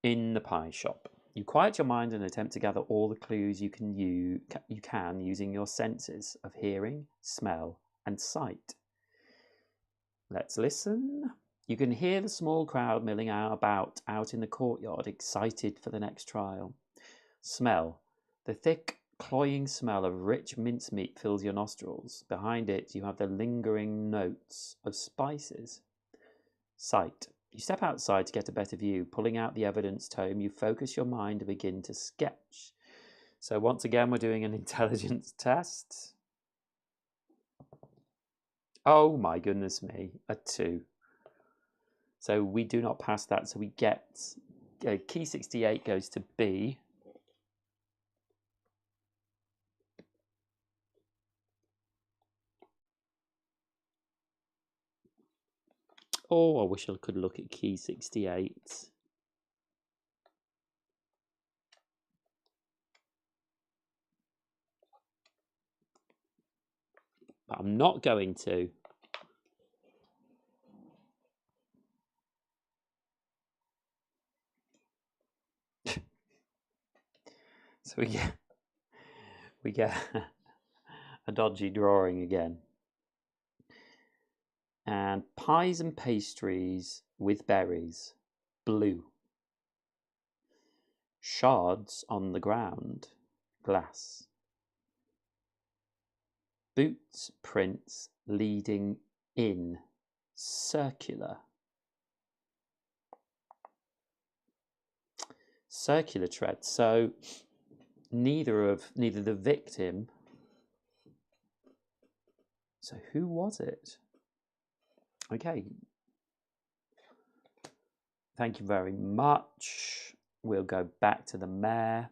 In the pie shop. You quiet your mind and attempt to gather all the clues you can using your senses of hearing, smell, and sight. Let's listen. You can hear the small crowd milling about out in the courtyard, excited for the next trial. Smell. The thick, cloying smell of rich mincemeat fills your nostrils. Behind it, you have the lingering notes of spices. Sight. You step outside to get a better view. Pulling out the evidence tome, you focus your mind and begin to sketch. So once again, we're doing an intelligence test. Oh my goodness me, a 2. So we do not pass that, so we get key 68 goes to B. Oh, I wish I could look at key 68. But I'm not going to. So we get a dodgy drawing again. And pies and pastries with berries, blue. Shards on the ground, glass. Boots prints leading in, circular. Circular tread. So neither the victim. So who was it? Okay. Thank you very much. We'll go back to the mayor.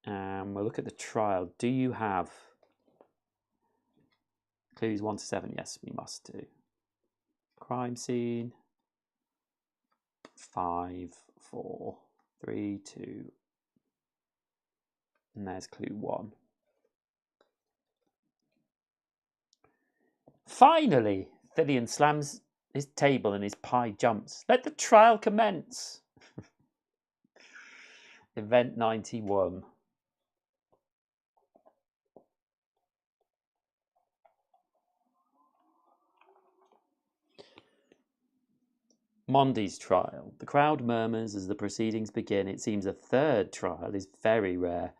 And we'll look at the trial. Do you have clues 1 to 7? Yes, we must do. Crime scene. 5, 4, 3, 2. And there's clue 1. Finally, Thillian slams his table and his pie jumps. Let the trial commence. Event 91. Mondi's trial. The crowd murmurs as the proceedings begin. It seems a third trial is very rare.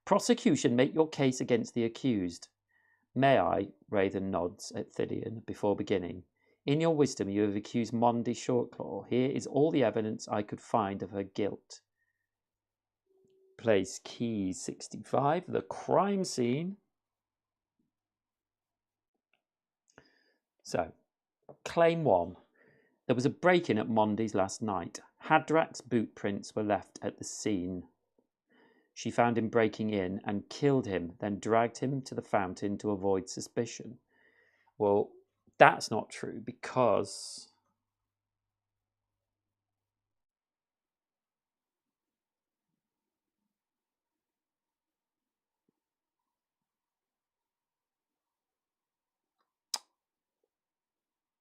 Prosecution, make your case against the accused. May I? Raven nods at Thillian before beginning. In your wisdom, you have accused Mondi Shortclaw. Here is all the evidence I could find of her guilt. Place key 65, the crime scene. So, claim 1. There was a break-in at Mondi's last night. Hadrak's boot prints were left at the scene. She found him breaking in and killed him, then dragged him to the fountain to avoid suspicion. Well, that's not true because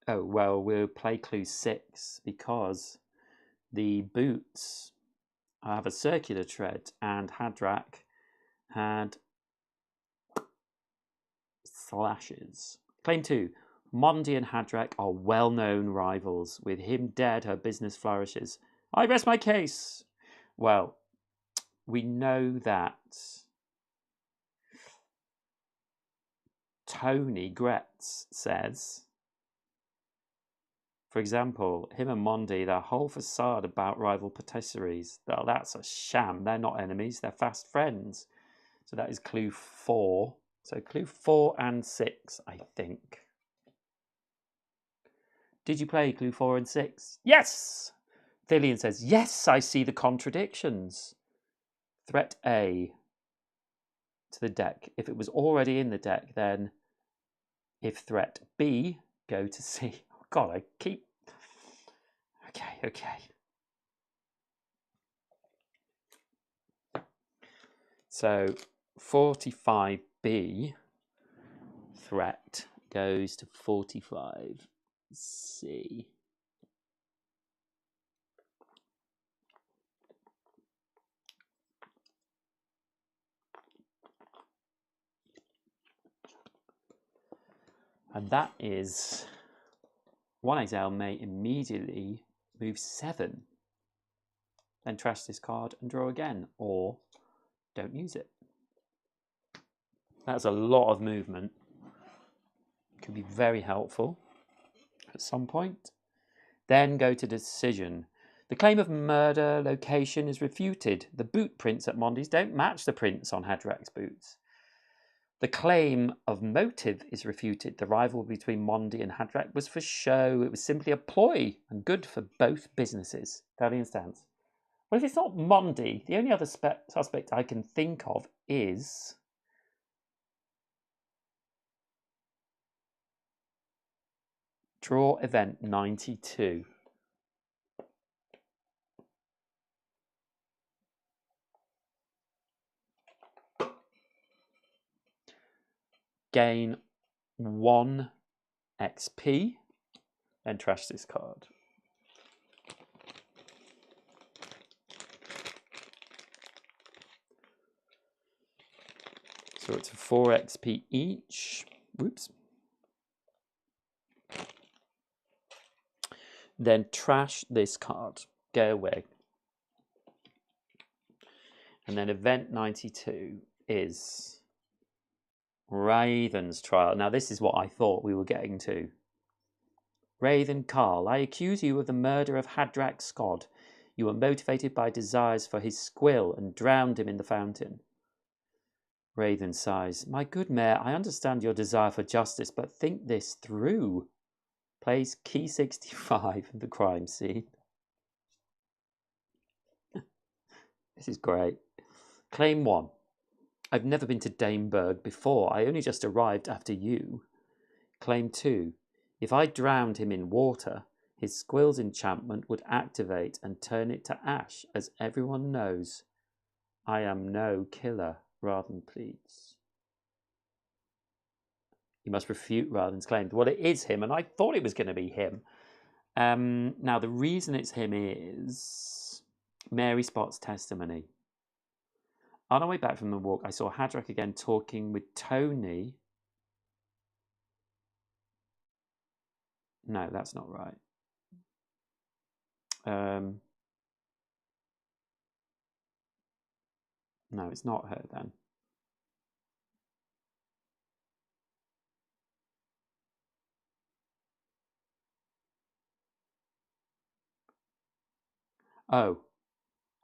oh, well, we'll play clue 6 because the boots have a circular tread and Hadrak had slashes. Claim 2. Mondi and Hadrak are well-known rivals. With him dead, her business flourishes. I rest my case. Well, we know that Tony Gretz says For example, him and Mondi, their whole facade about rival patisseries. Well, that's a sham. They're not enemies, they're fast friends. So that is clue 4. So clue 4 and 6, I think. Did you play clue 4 and 6? Yes! Thillian says, yes, I see the contradictions. Threat A to the deck. If it was already in the deck, then if threat B, go to C. Oh, God, I keep... Okay. So 45B threat goes to 45C. And that is 1XL may immediately move 7. Then trash this card and draw again, or don't use it. That's a lot of movement. Could be very helpful at some point. Then go to decision. The claim of murder location is refuted. The boot prints at Mondi's don't match the prints on Hadrak's boots. The claim of motive is refuted. The rivalry between Mondi and Hadrak was for show. It was simply a ploy and good for both businesses. Thalian stance. Well, if it's not Mondi, the only other suspect I can think of is... Draw event 92. Gain 1 XP, then trash this card. So it's 4 XP each. Whoops. Then trash this card. Go away. And then event 92 is Raven's trial. Now this is what I thought we were getting to. Raven Carl, I accuse you of the murder of Hadrak Scod. You were motivated by desires for his squill and drowned him in the fountain. Raven sighs. My good mayor, I understand your desire for justice, but think this through. Plays key 65 of the crime scene. This is great. Claim 1. I've never been to Daneburg before. I only just arrived after you. Claim 2. If I drowned him in water, his squill's enchantment would activate and turn it to ash, as everyone knows. I am no killer, Raven pleads. You must refute Raven's claim. Well, it is him, and I thought it was going to be him. Now, the reason it's him is Mary Spot's testimony. On our way back from the walk, I saw Hadrak again talking with Tony. No, that's not right. No, it's not her then. Oh,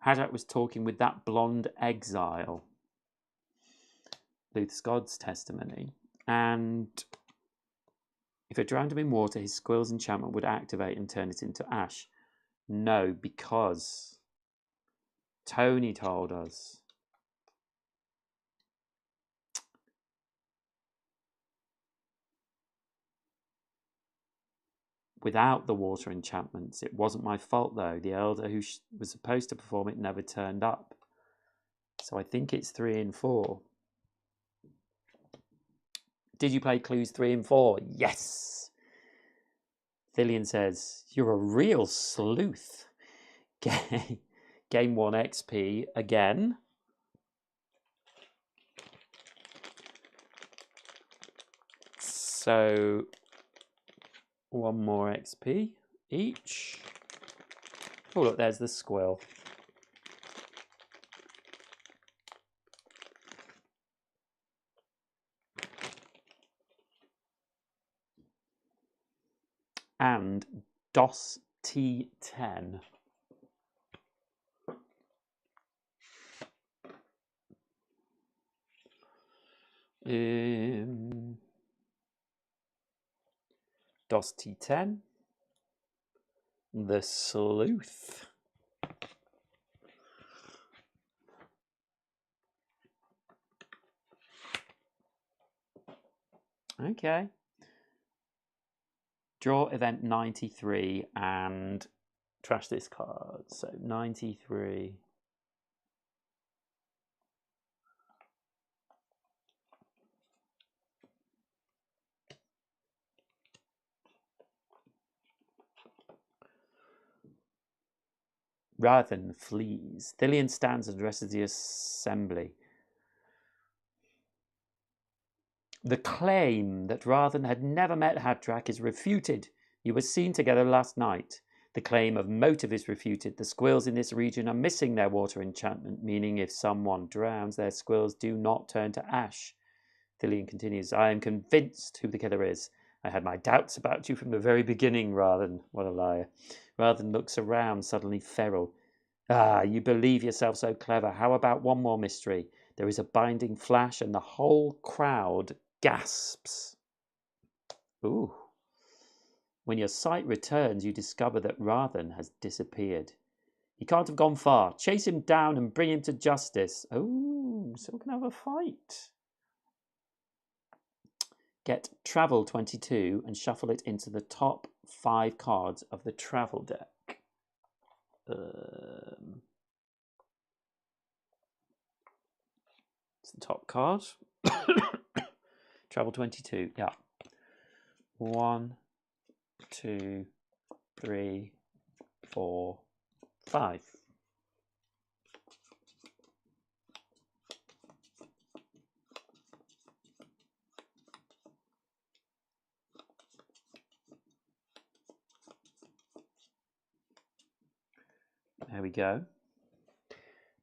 Hadrak was talking with that blonde exile. Luther Scott's testimony. And if it drowned him in water, his squill's enchantment would activate and turn it into ash. No, because Tony told us. Without the water enchantments, it wasn't my fault though. The elder who was supposed to perform it never turned up. So I think it's 3 and 4. Did you play clues 3 and 4? Yes! Thillian says, you're a real sleuth. Gain 1 XP again. So 1 more XP each. Oh, look, there's the squill. And DOS T10. DOS T10. The Sleuth. Okay. Draw event 93 and trash this card. So 93. Rathen flees. Thillian stands and addresses the assembly. The claim that Rathen had never met Hadrak is refuted. You were seen together last night. The claim of motive is refuted. The squills in this region are missing their water enchantment, meaning if someone drowns, their squills do not turn to ash. Thillian continues, I am convinced who the killer is. I had my doubts about you from the very beginning, Rathen. What a liar. Rathen looks around, suddenly feral. Ah, you believe yourself so clever. How about one more mystery? There is a binding flash and the whole crowd gasps. Ooh. When your sight returns, you discover that Rathen has disappeared. He can't have gone far. Chase him down and bring him to justice. Oh, so we can have a fight. Get Travel 22 and shuffle it into the top 5 cards of the travel deck. It's the top card. Travel 22, yeah. 1, 2, 3, 4, 5. There we go.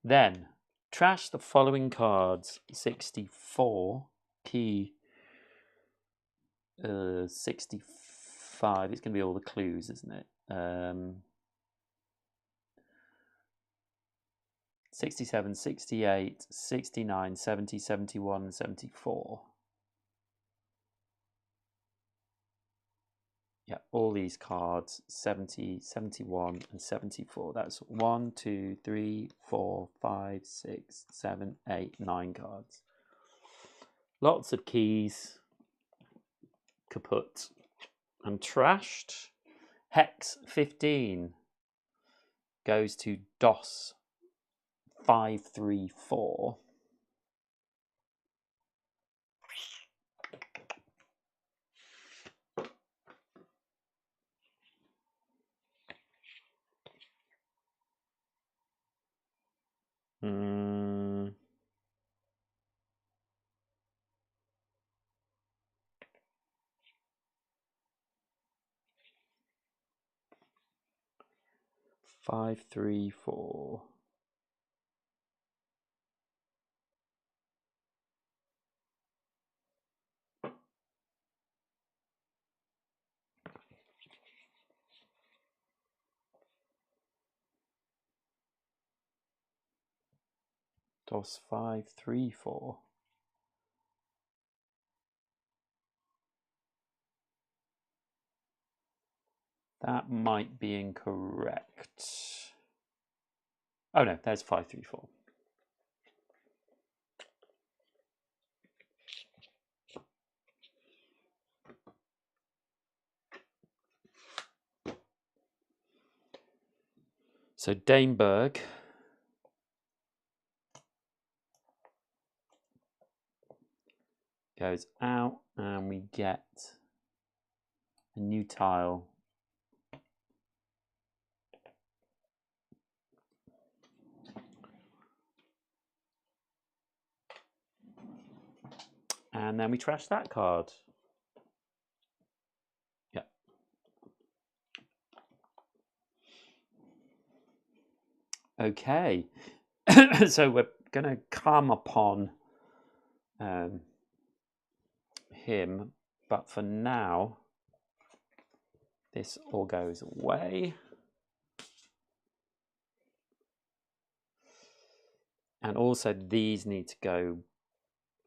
Then, trash the following cards. 64, key 65. It's going to be all the clues, isn't it? 67, 68, 69, 70, 71, and 74. Yeah, all these cards, 70, 71, and 74. That's 1, 2, 3, 4, 5, 6, 7, 8, 9 cards. Lots of keys. Kaput. And trashed. Hex 15 goes to DOS 534. Hmm. Five, 3, 4. DOS 534. That might be incorrect. Oh no, there's 534. So Daneberg goes out and we get a new tile. And then we trash that card. Yeah. Okay. So we're going to come upon him, but for now, This all goes away. And also these need to go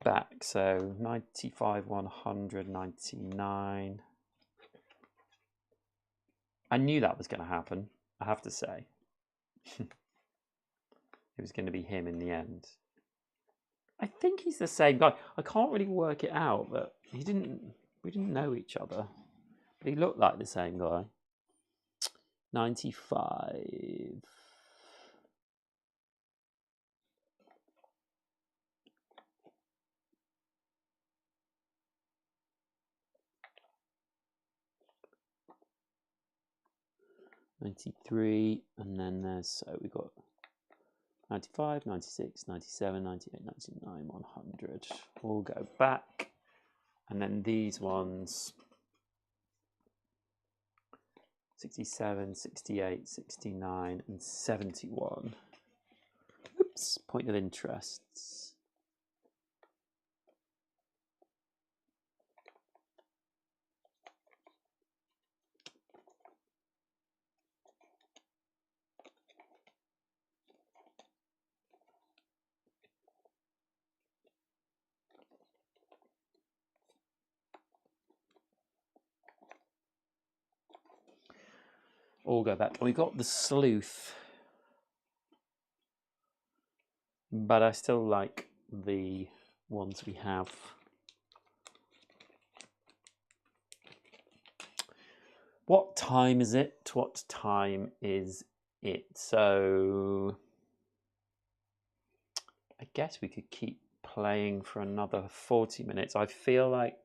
back. So 95, 100, 99. I knew that was going to happen, I have to say. It was going to be him in the end. I think he's the same guy. I can't really work it out, but we didn't know each other. But he looked like the same guy. 95. '93, and then there's, so we got 95, 96, 97, 98, 99, 100. All go back. And then these ones, 67, 68, 69, and 71. Oops, point of interests. All go back. We got the sleuth, but I still like the ones we have. What time is it? What time is it? So I guess we could keep playing for another 40 minutes. I feel like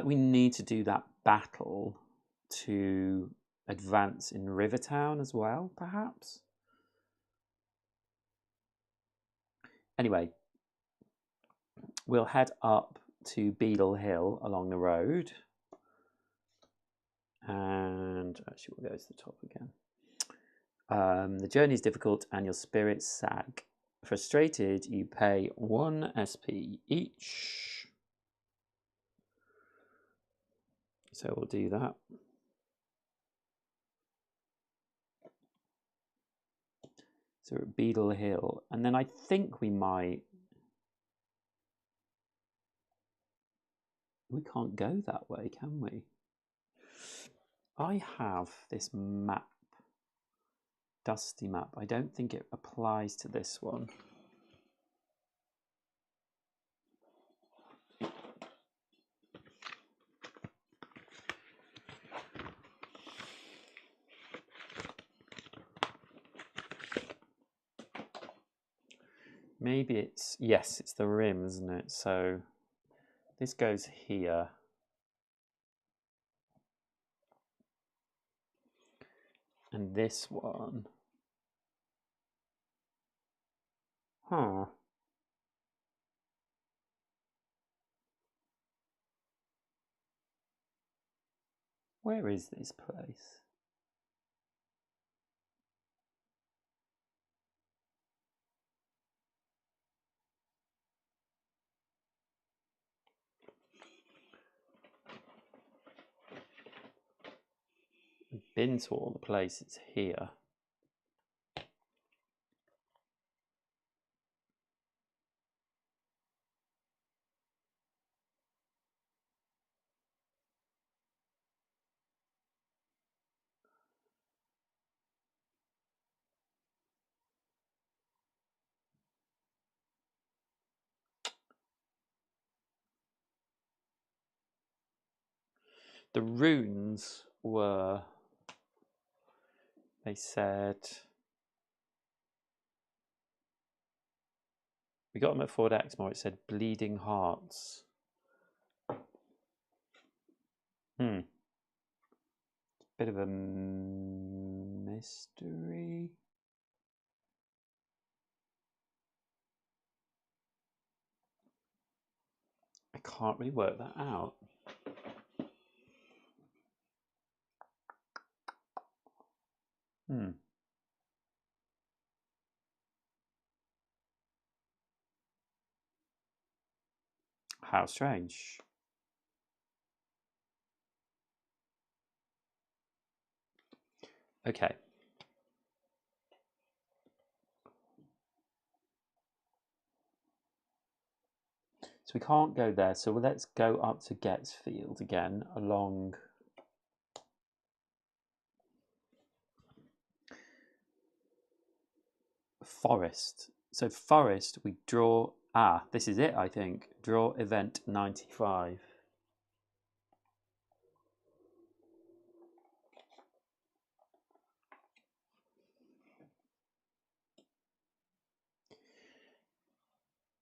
we need to do that battle to advance in Rivertown as well, perhaps. Anyway, we'll head up to Beadle Hill along the road. And actually, we'll go to the top again. The journey is difficult and your spirits sag. Frustrated, you pay 1 SP each. So we'll do that. So we're at Beadle Hill. And then I think we might... We can't go that way, can we? I have this map. Dusty map. I don't think it applies to this one. Maybe it's, yes, it's the rim, isn't it? So this goes here. And this one. Huh. Where is this place? I've been to all the places here. The runes were, they said, we got them at Fort Exmoor, it said bleeding hearts. Bit of a mystery. I can't really work that out. Hmm. How strange. Okay. So we can't go there, so let's go up to Getsfield again along Forest. So Forest, we draw, this is it, I think. Draw event 95.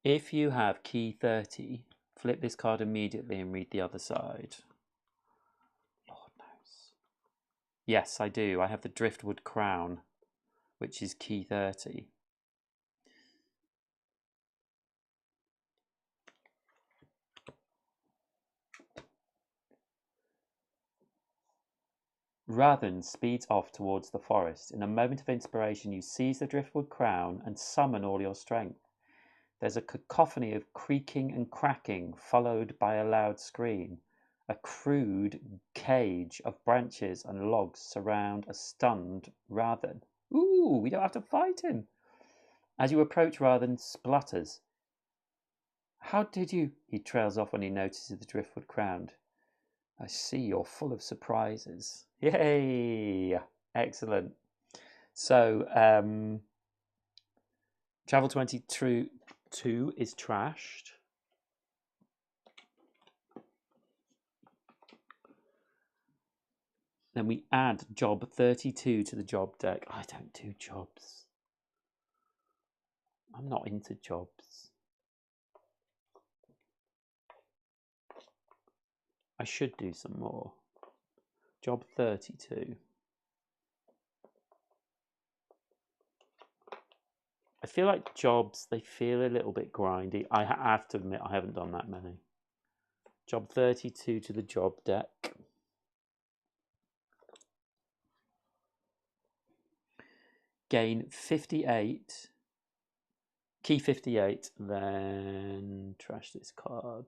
If you have key 30, flip this card immediately and read the other side. Lord knows. Yes, I do. I have the Driftwood Crown, which is key 30. Rathan speeds off towards the forest. In a moment of inspiration, you seize the Driftwood Crown and summon all your strength. There's a cacophony of creaking and cracking, followed by a loud scream. A crude cage of branches and logs surround a stunned Rathan. Ooh, we don't have to fight him. As you approach, Rathan splutters. How did you? He trails off when he notices the Driftwood Crown. I see you're full of surprises. Yay! Excellent. So, Travel 22 is trashed. Then we add job 32 to the job deck. I don't do jobs. I'm not into jobs. I should do some more. Job 32. I feel like jobs, they feel a little bit grindy. I have to admit, I haven't done that many. Job 32 to the job deck. Gain 58. Key 58. Then trash this card.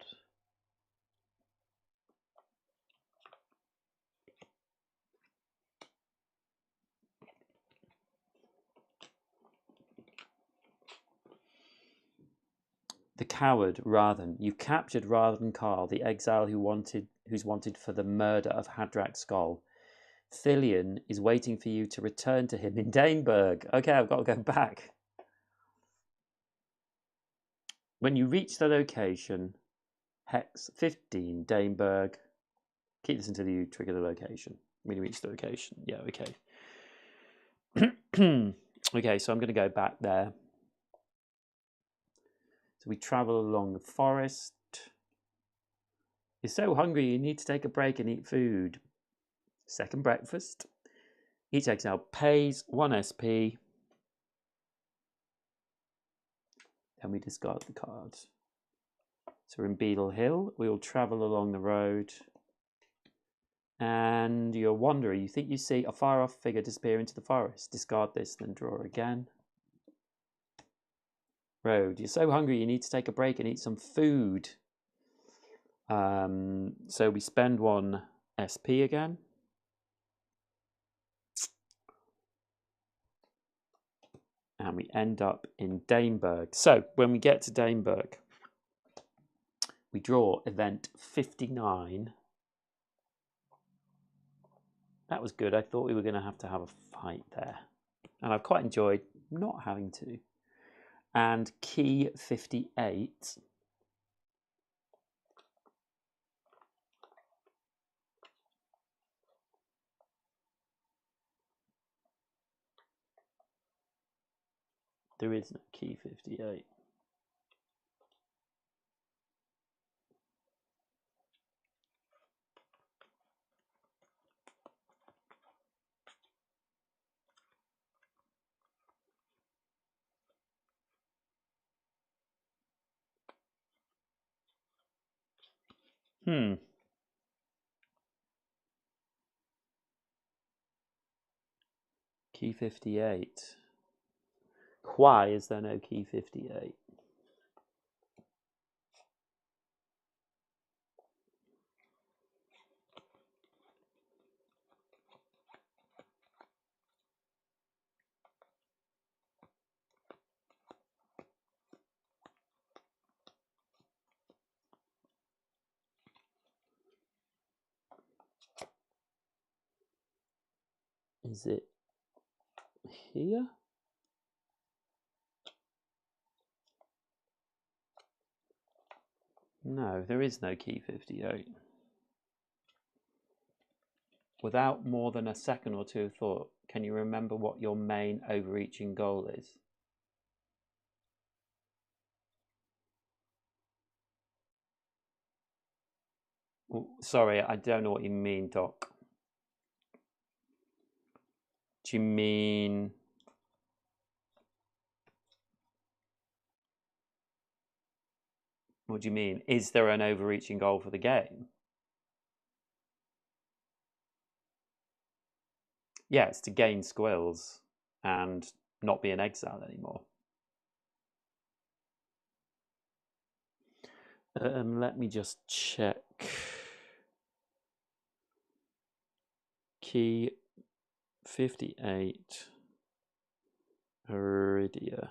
The coward, Rathan. You've captured Rathan Karl, the exile who's wanted for the murder of Hadrak Skull. Thillion is waiting for you to return to him in Daneberg. Okay, I've got to go back. When you reach the location, Hex 15, Daneberg. Keep this until you trigger the location. When you reach the location. Yeah, okay. Okay, so I'm going to go back there. So we travel along the forest. You're so hungry, you need to take a break and eat food. Second breakfast. Each exile pays 1 SP. Then we discard the card. So we're in Beetle Hill. We will travel along the road. And you're a wanderer. You think you see a far-off figure disappear into the forest. Discard this, then draw again. Road. You're so hungry, you need to take a break and eat some food. So we spend 1 SP again. And we end up in Daneberg. So when we get to Daneberg, we draw event 59. That was good. I thought we were going to have a fight there. And I've quite enjoyed not having to. And key 58. There is no key 58. Key Key 58. Why is there no key 58? Is it here? No, there is no key 58. Without more than a second or two of thought, can you remember what your main overreaching goal is? Oh, sorry, I don't know what you mean, Doc. Do you mean... What do you mean? Is there an overreaching goal for the game? Yeah, it's to gain squills and not be in exile anymore. Let me just check. Key 58, Arydia.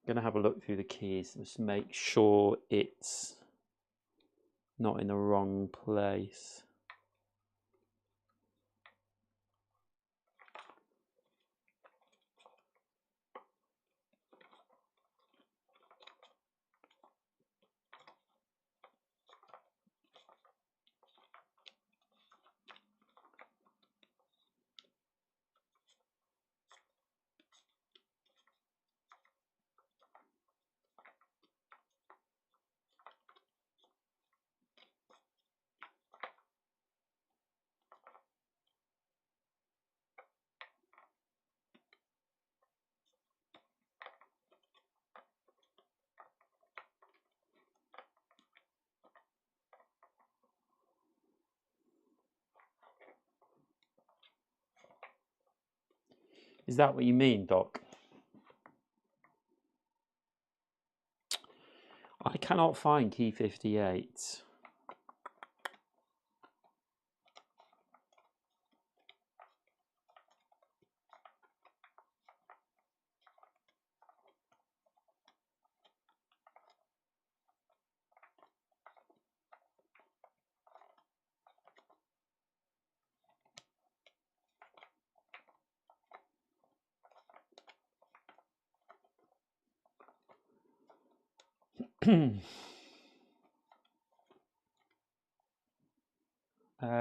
I'm going to have a look through the keys, just make sure it's not in the wrong place. Is that what you mean, Doc? I cannot find key 58.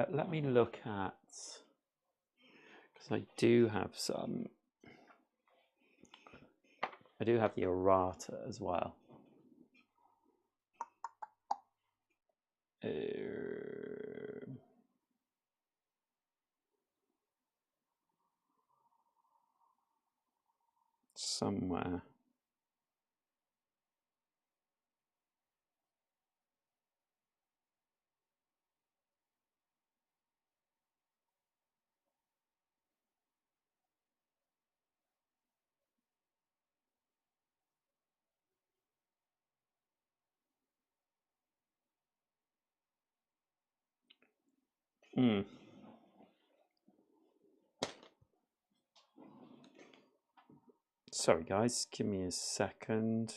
Let me look at, because I do have some, I do have the errata as well. Somewhere. Sorry guys, give me a second.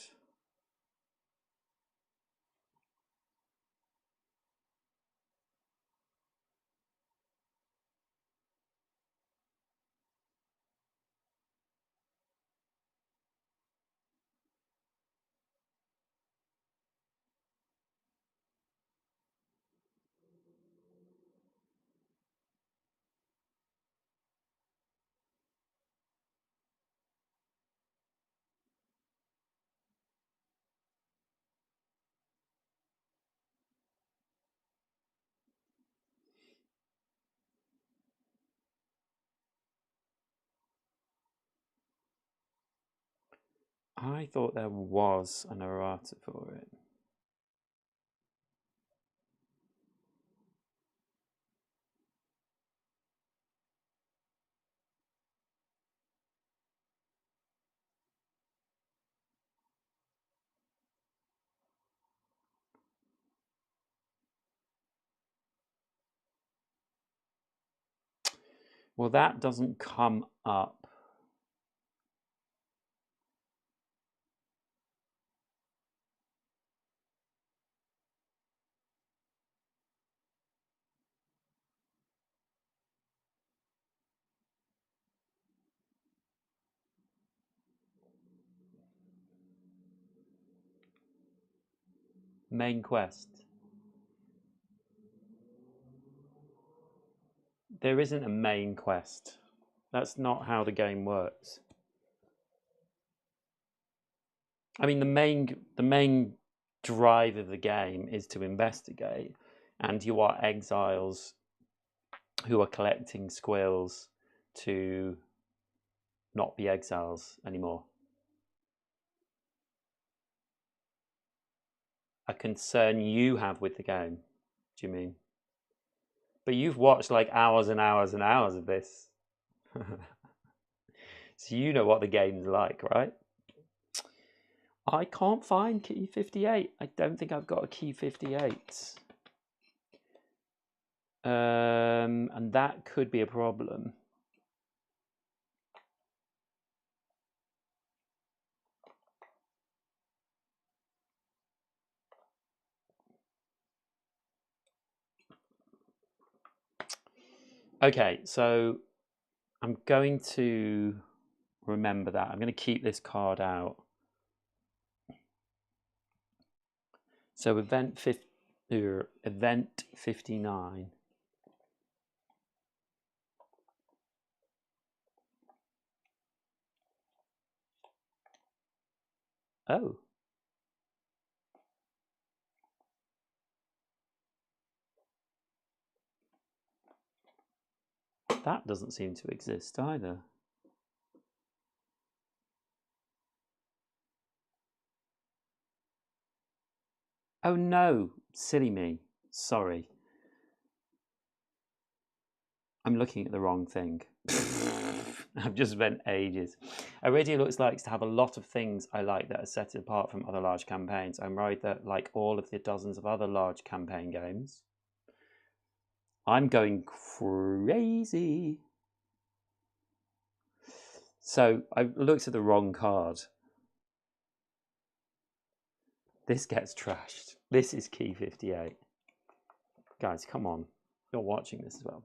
I thought there was an errata for it. Well, that doesn't come up. Main quest. There isn't a main quest. That's not how the game works. I mean, the main drive of the game is to investigate, and you are exiles who are collecting squills to not be exiles anymore. A concern you have with the game, do you mean? But you've watched like hours and hours and hours of this. So you know what the game's like, right? I can't find key 58. I don't think I've got a key 58. And that could be a problem. Okay, so I'm going to remember that. I'm going to keep this card out. So event 59. Oh. That doesn't seem to exist either. Oh no, silly me. Sorry. I'm looking at the wrong thing. I've just spent ages. Arydia looks like to have a lot of things I like that are set apart from other large campaigns. I'm worried that, like all of the dozens of other large campaign games, I'm going crazy. So I looked at the wrong card. This gets trashed. This is key 58. Guys, come on. You're watching this as well.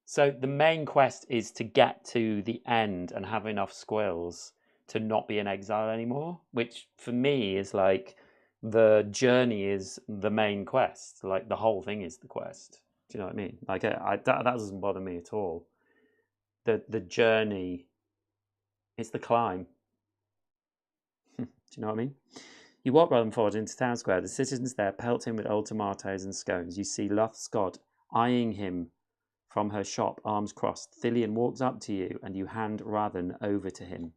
So the main quest is to get to the end and have enough squills to not be in exile anymore, which for me is like the journey is the main quest. Like the whole thing is the quest. Do you know what I mean? Like that doesn't bother me at all. The journey, it's the climb. Do you know what I mean? You walk Roland forward into town square. The citizens there pelt him with old tomatoes and scones. You see Luff Scott eyeing him from her shop, arms crossed. Thillian walks up to you and you hand Rathan over to him.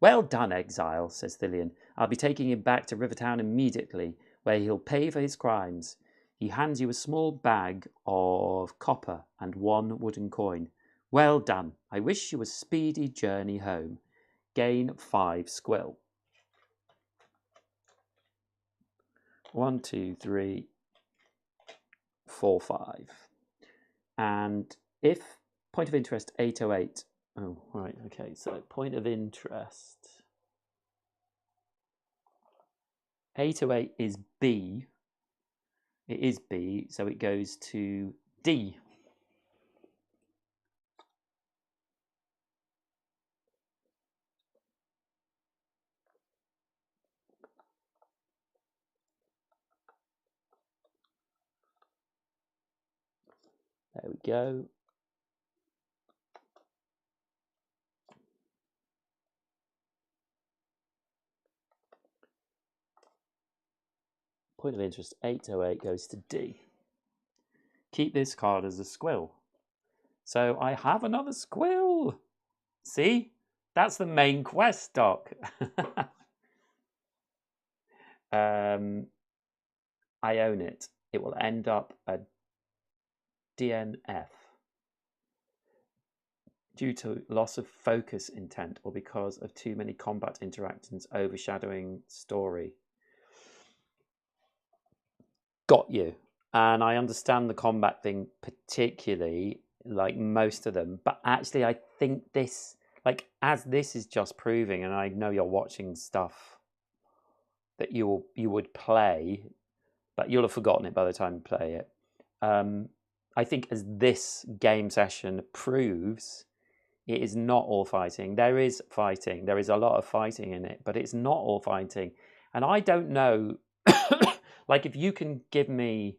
Well done, exile, says Thillian. I'll be taking him back to Rivertown immediately, where he'll pay for his crimes. He hands you a small bag of copper and 1 wooden coin. Well done. I wish you a speedy journey home. Gain 5 squill. 1, 2, 3, 4, 5. And if point of interest 808. Oh, right, okay, so point of interest 808 is B. It is B, so it goes to D. There we go. Point of interest 808 goes to D. keep this card as a squill. So I have another squill. See? That's the main quest, Doc. I own it. It will end up a DNF due to loss of focus intent or because of too many combat interactions overshadowing story. Got you. And I understand the combat thing particularly, like most of them, but actually I think this, like, as this is just proving, and I know you're watching stuff that you would play, but you'll have forgotten it by the time you play it. I think as this game session proves, it is not all fighting. There is fighting. There is a lot of fighting in it, but it's not all fighting. And I don't know, like, if you can give me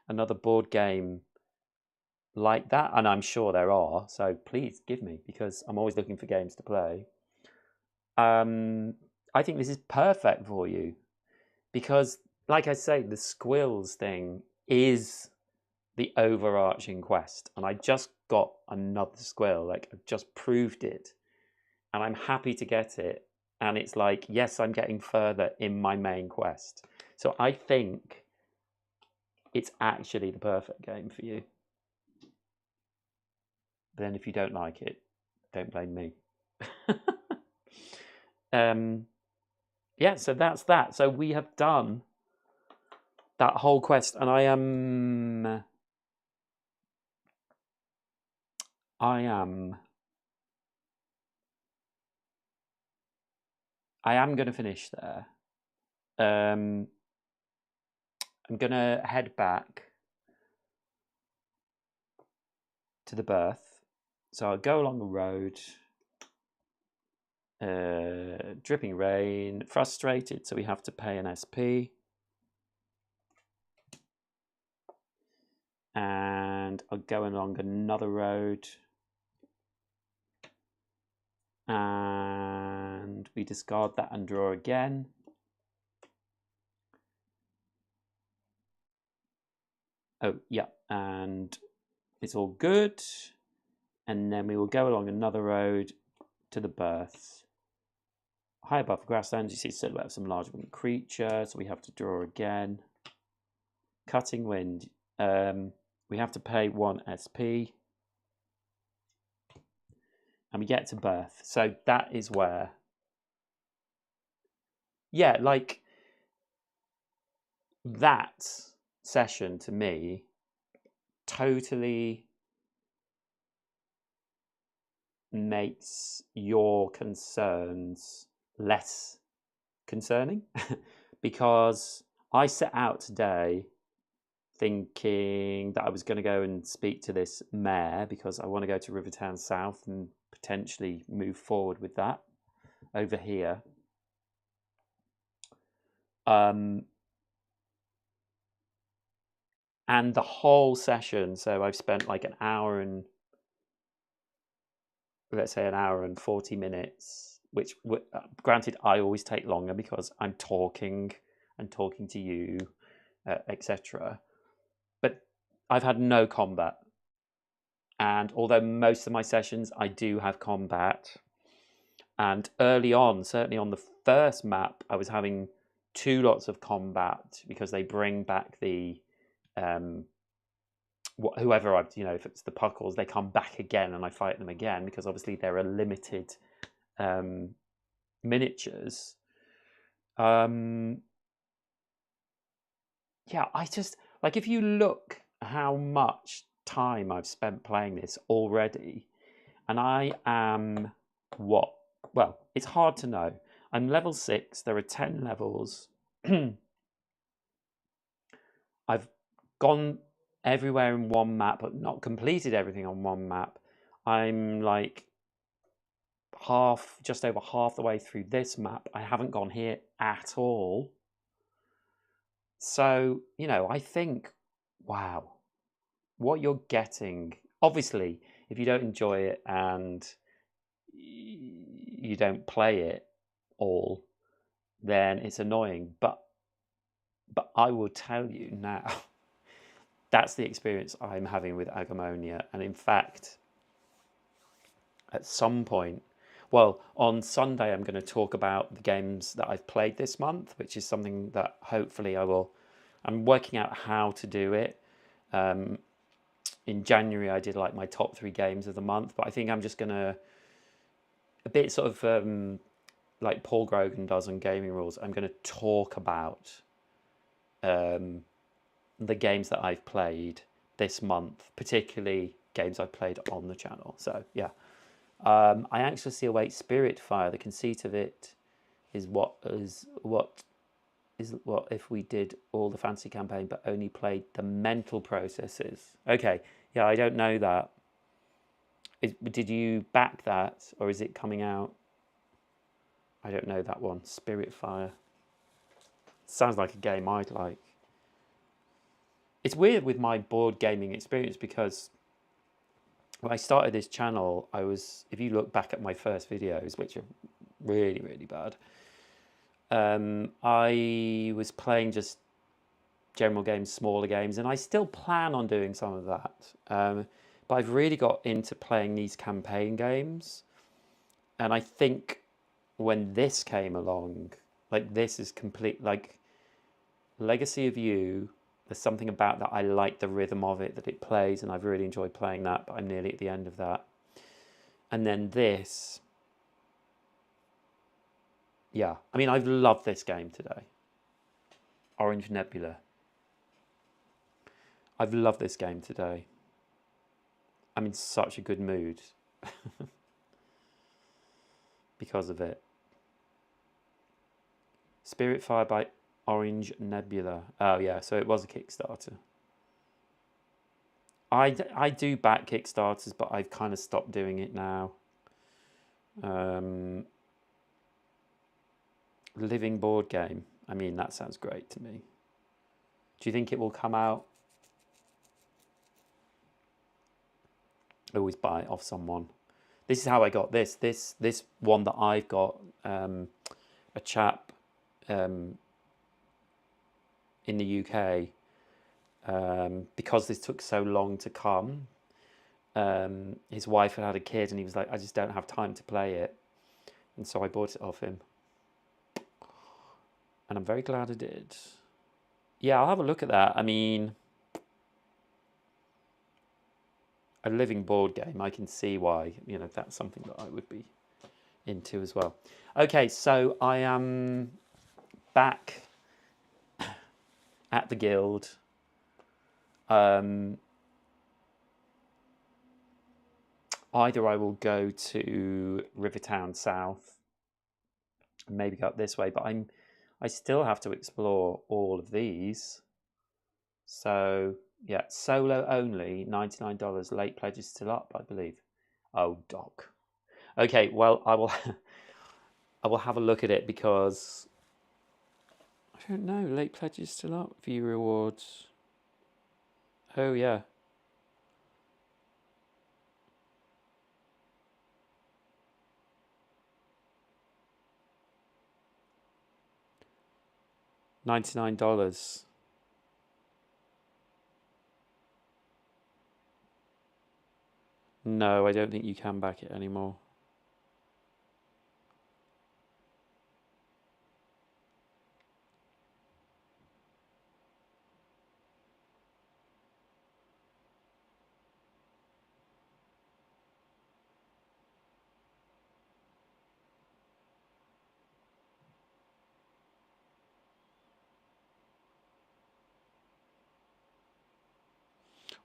another board game like that, and I'm sure there are, so please give me, because I'm always looking for games to play. I think this is perfect for you, because, like I say, the squills thing is the overarching quest, and I just got another squill. Like, I've just proved it, and I'm happy to get it. And it's like, yes, I'm getting further in my main quest. So I think it's actually the perfect game for you. But then if you don't like it, don't blame me. Yeah, so that's that. So we have done that whole quest, and I am going to finish there. I'm going to head back to the berth. So I'll go along the road, dripping rain, frustrated, so we have to pay an SP. And I'll go along another road. And we discard that and draw again. Oh, yeah, and it's all good. And then we will go along another road to the berth. High above the grasslands, you see silhouette of some large winged creature, so we have to draw again. Cutting wind. We have to pay 1 SP. And we get to berth. So that is where... Yeah, like... That session, to me, totally makes your concerns less concerning. Because I set out today thinking that I was going to go and speak to this mayor because I want to go to Rivertown South and potentially move forward with that over here. And the whole session, so I've spent like an hour and, let's say, an hour and 40 minutes, which, granted, I always take longer because I'm talking and talking to you, etc. But I've had no combat. And although most of my sessions I do have combat, and early on, certainly on the first map, I was having 2 lots of combat because they bring back the whoever I've, if it's the puckles, they come back again and I fight them again because obviously there are limited miniatures. Yeah, I just, like, if you look how much time I've spent playing this already, and I am what? Well, it's hard to know. I'm level 6. There are 10 levels. I've gone everywhere in one map, but not completed everything on one map. I'm like just over half the way through this map. I haven't gone here at all. So, I think, wow, what you're getting, obviously, if you don't enjoy it and you don't play it all, then it's annoying. But I will tell you now that's the experience I'm having with Agamonia. And in fact, at some point, well, on Sunday, I'm going to talk about the games that I've played this month, which is something that hopefully I'm working out how to do it. In January, I did like my top 3 games of the month, but I think I'm just going to, a bit sort of like Paul Grogan does on Gaming Rules, I'm going to talk about the games that I've played this month, particularly games I've played on the channel. So yeah, I anxiously await Spiritfire. The conceit of it is what if we did all the fantasy campaign but only played the mental processes. Okay, yeah, I don't know that. Did you back that, or is it coming out? I don't know that one. Spiritfire. Sounds like a game I'd like. It's weird with my board gaming experience because when I started this channel, if you look back at my first videos, which are really, really bad, I was playing just general games, smaller games, and I still plan on doing some of that. But I've really got into playing these campaign games, and I think when this came along, like this is complete, like Legacy of You, there's something about that. I like the rhythm of it, that it plays, and I've really enjoyed playing that, but I'm nearly at the end of that. And then this, yeah, I mean, I've loved this game today. Orange Nebula. I've loved this game today. I'm in such a good mood because of it. Spiritfire by Orange Nebula. Oh yeah, so it was a Kickstarter. I do back Kickstarters, but I've kind of stopped doing it now. Living board game. I mean, that sounds great to me. Do you think it will come out? I always buy it off someone. This is how I got this. This one that I've got, a chap in the UK, because this took so long to come, his wife had a kid and he was like, I just don't have time to play it. And so I bought it off him. And I'm very glad I did. Yeah, I'll have a look at that. I mean, a living board game, I can see why, that's something that I would be into as well. Okay, so I am back at the guild. Either I will go to Rivertown South, maybe go up this way, but I still have to explore all of these. So yeah, solo only, $99. Late pledge is still up, I believe. Oh, doc. Okay, well, I will I will have a look at it because I don't know. Late pledge is still up. View rewards. Oh yeah. $99. No, I don't think you can back it anymore.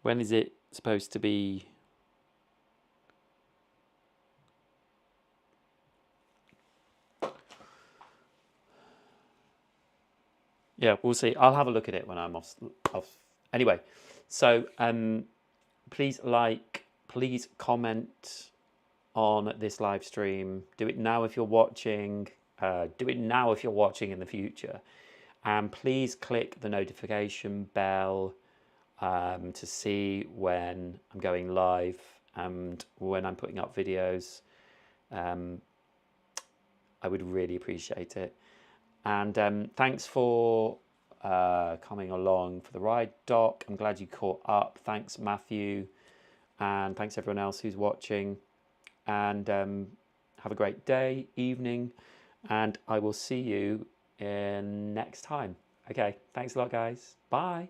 When is it supposed to be? Yeah, we'll see. I'll have a look at it when I'm off. Anyway, so please please comment on this live stream. Do it now if you're watching. Do it now if you're watching in the future. And please click the notification bell to see when I'm going live and when I'm putting up videos. I would really appreciate it. And thanks for coming along for the ride. Doc, I'm glad you caught up. Thanks, Matthew, and thanks everyone else who's watching. And have a great day, evening, and I will see you in next time. Okay, thanks a lot, guys. Bye.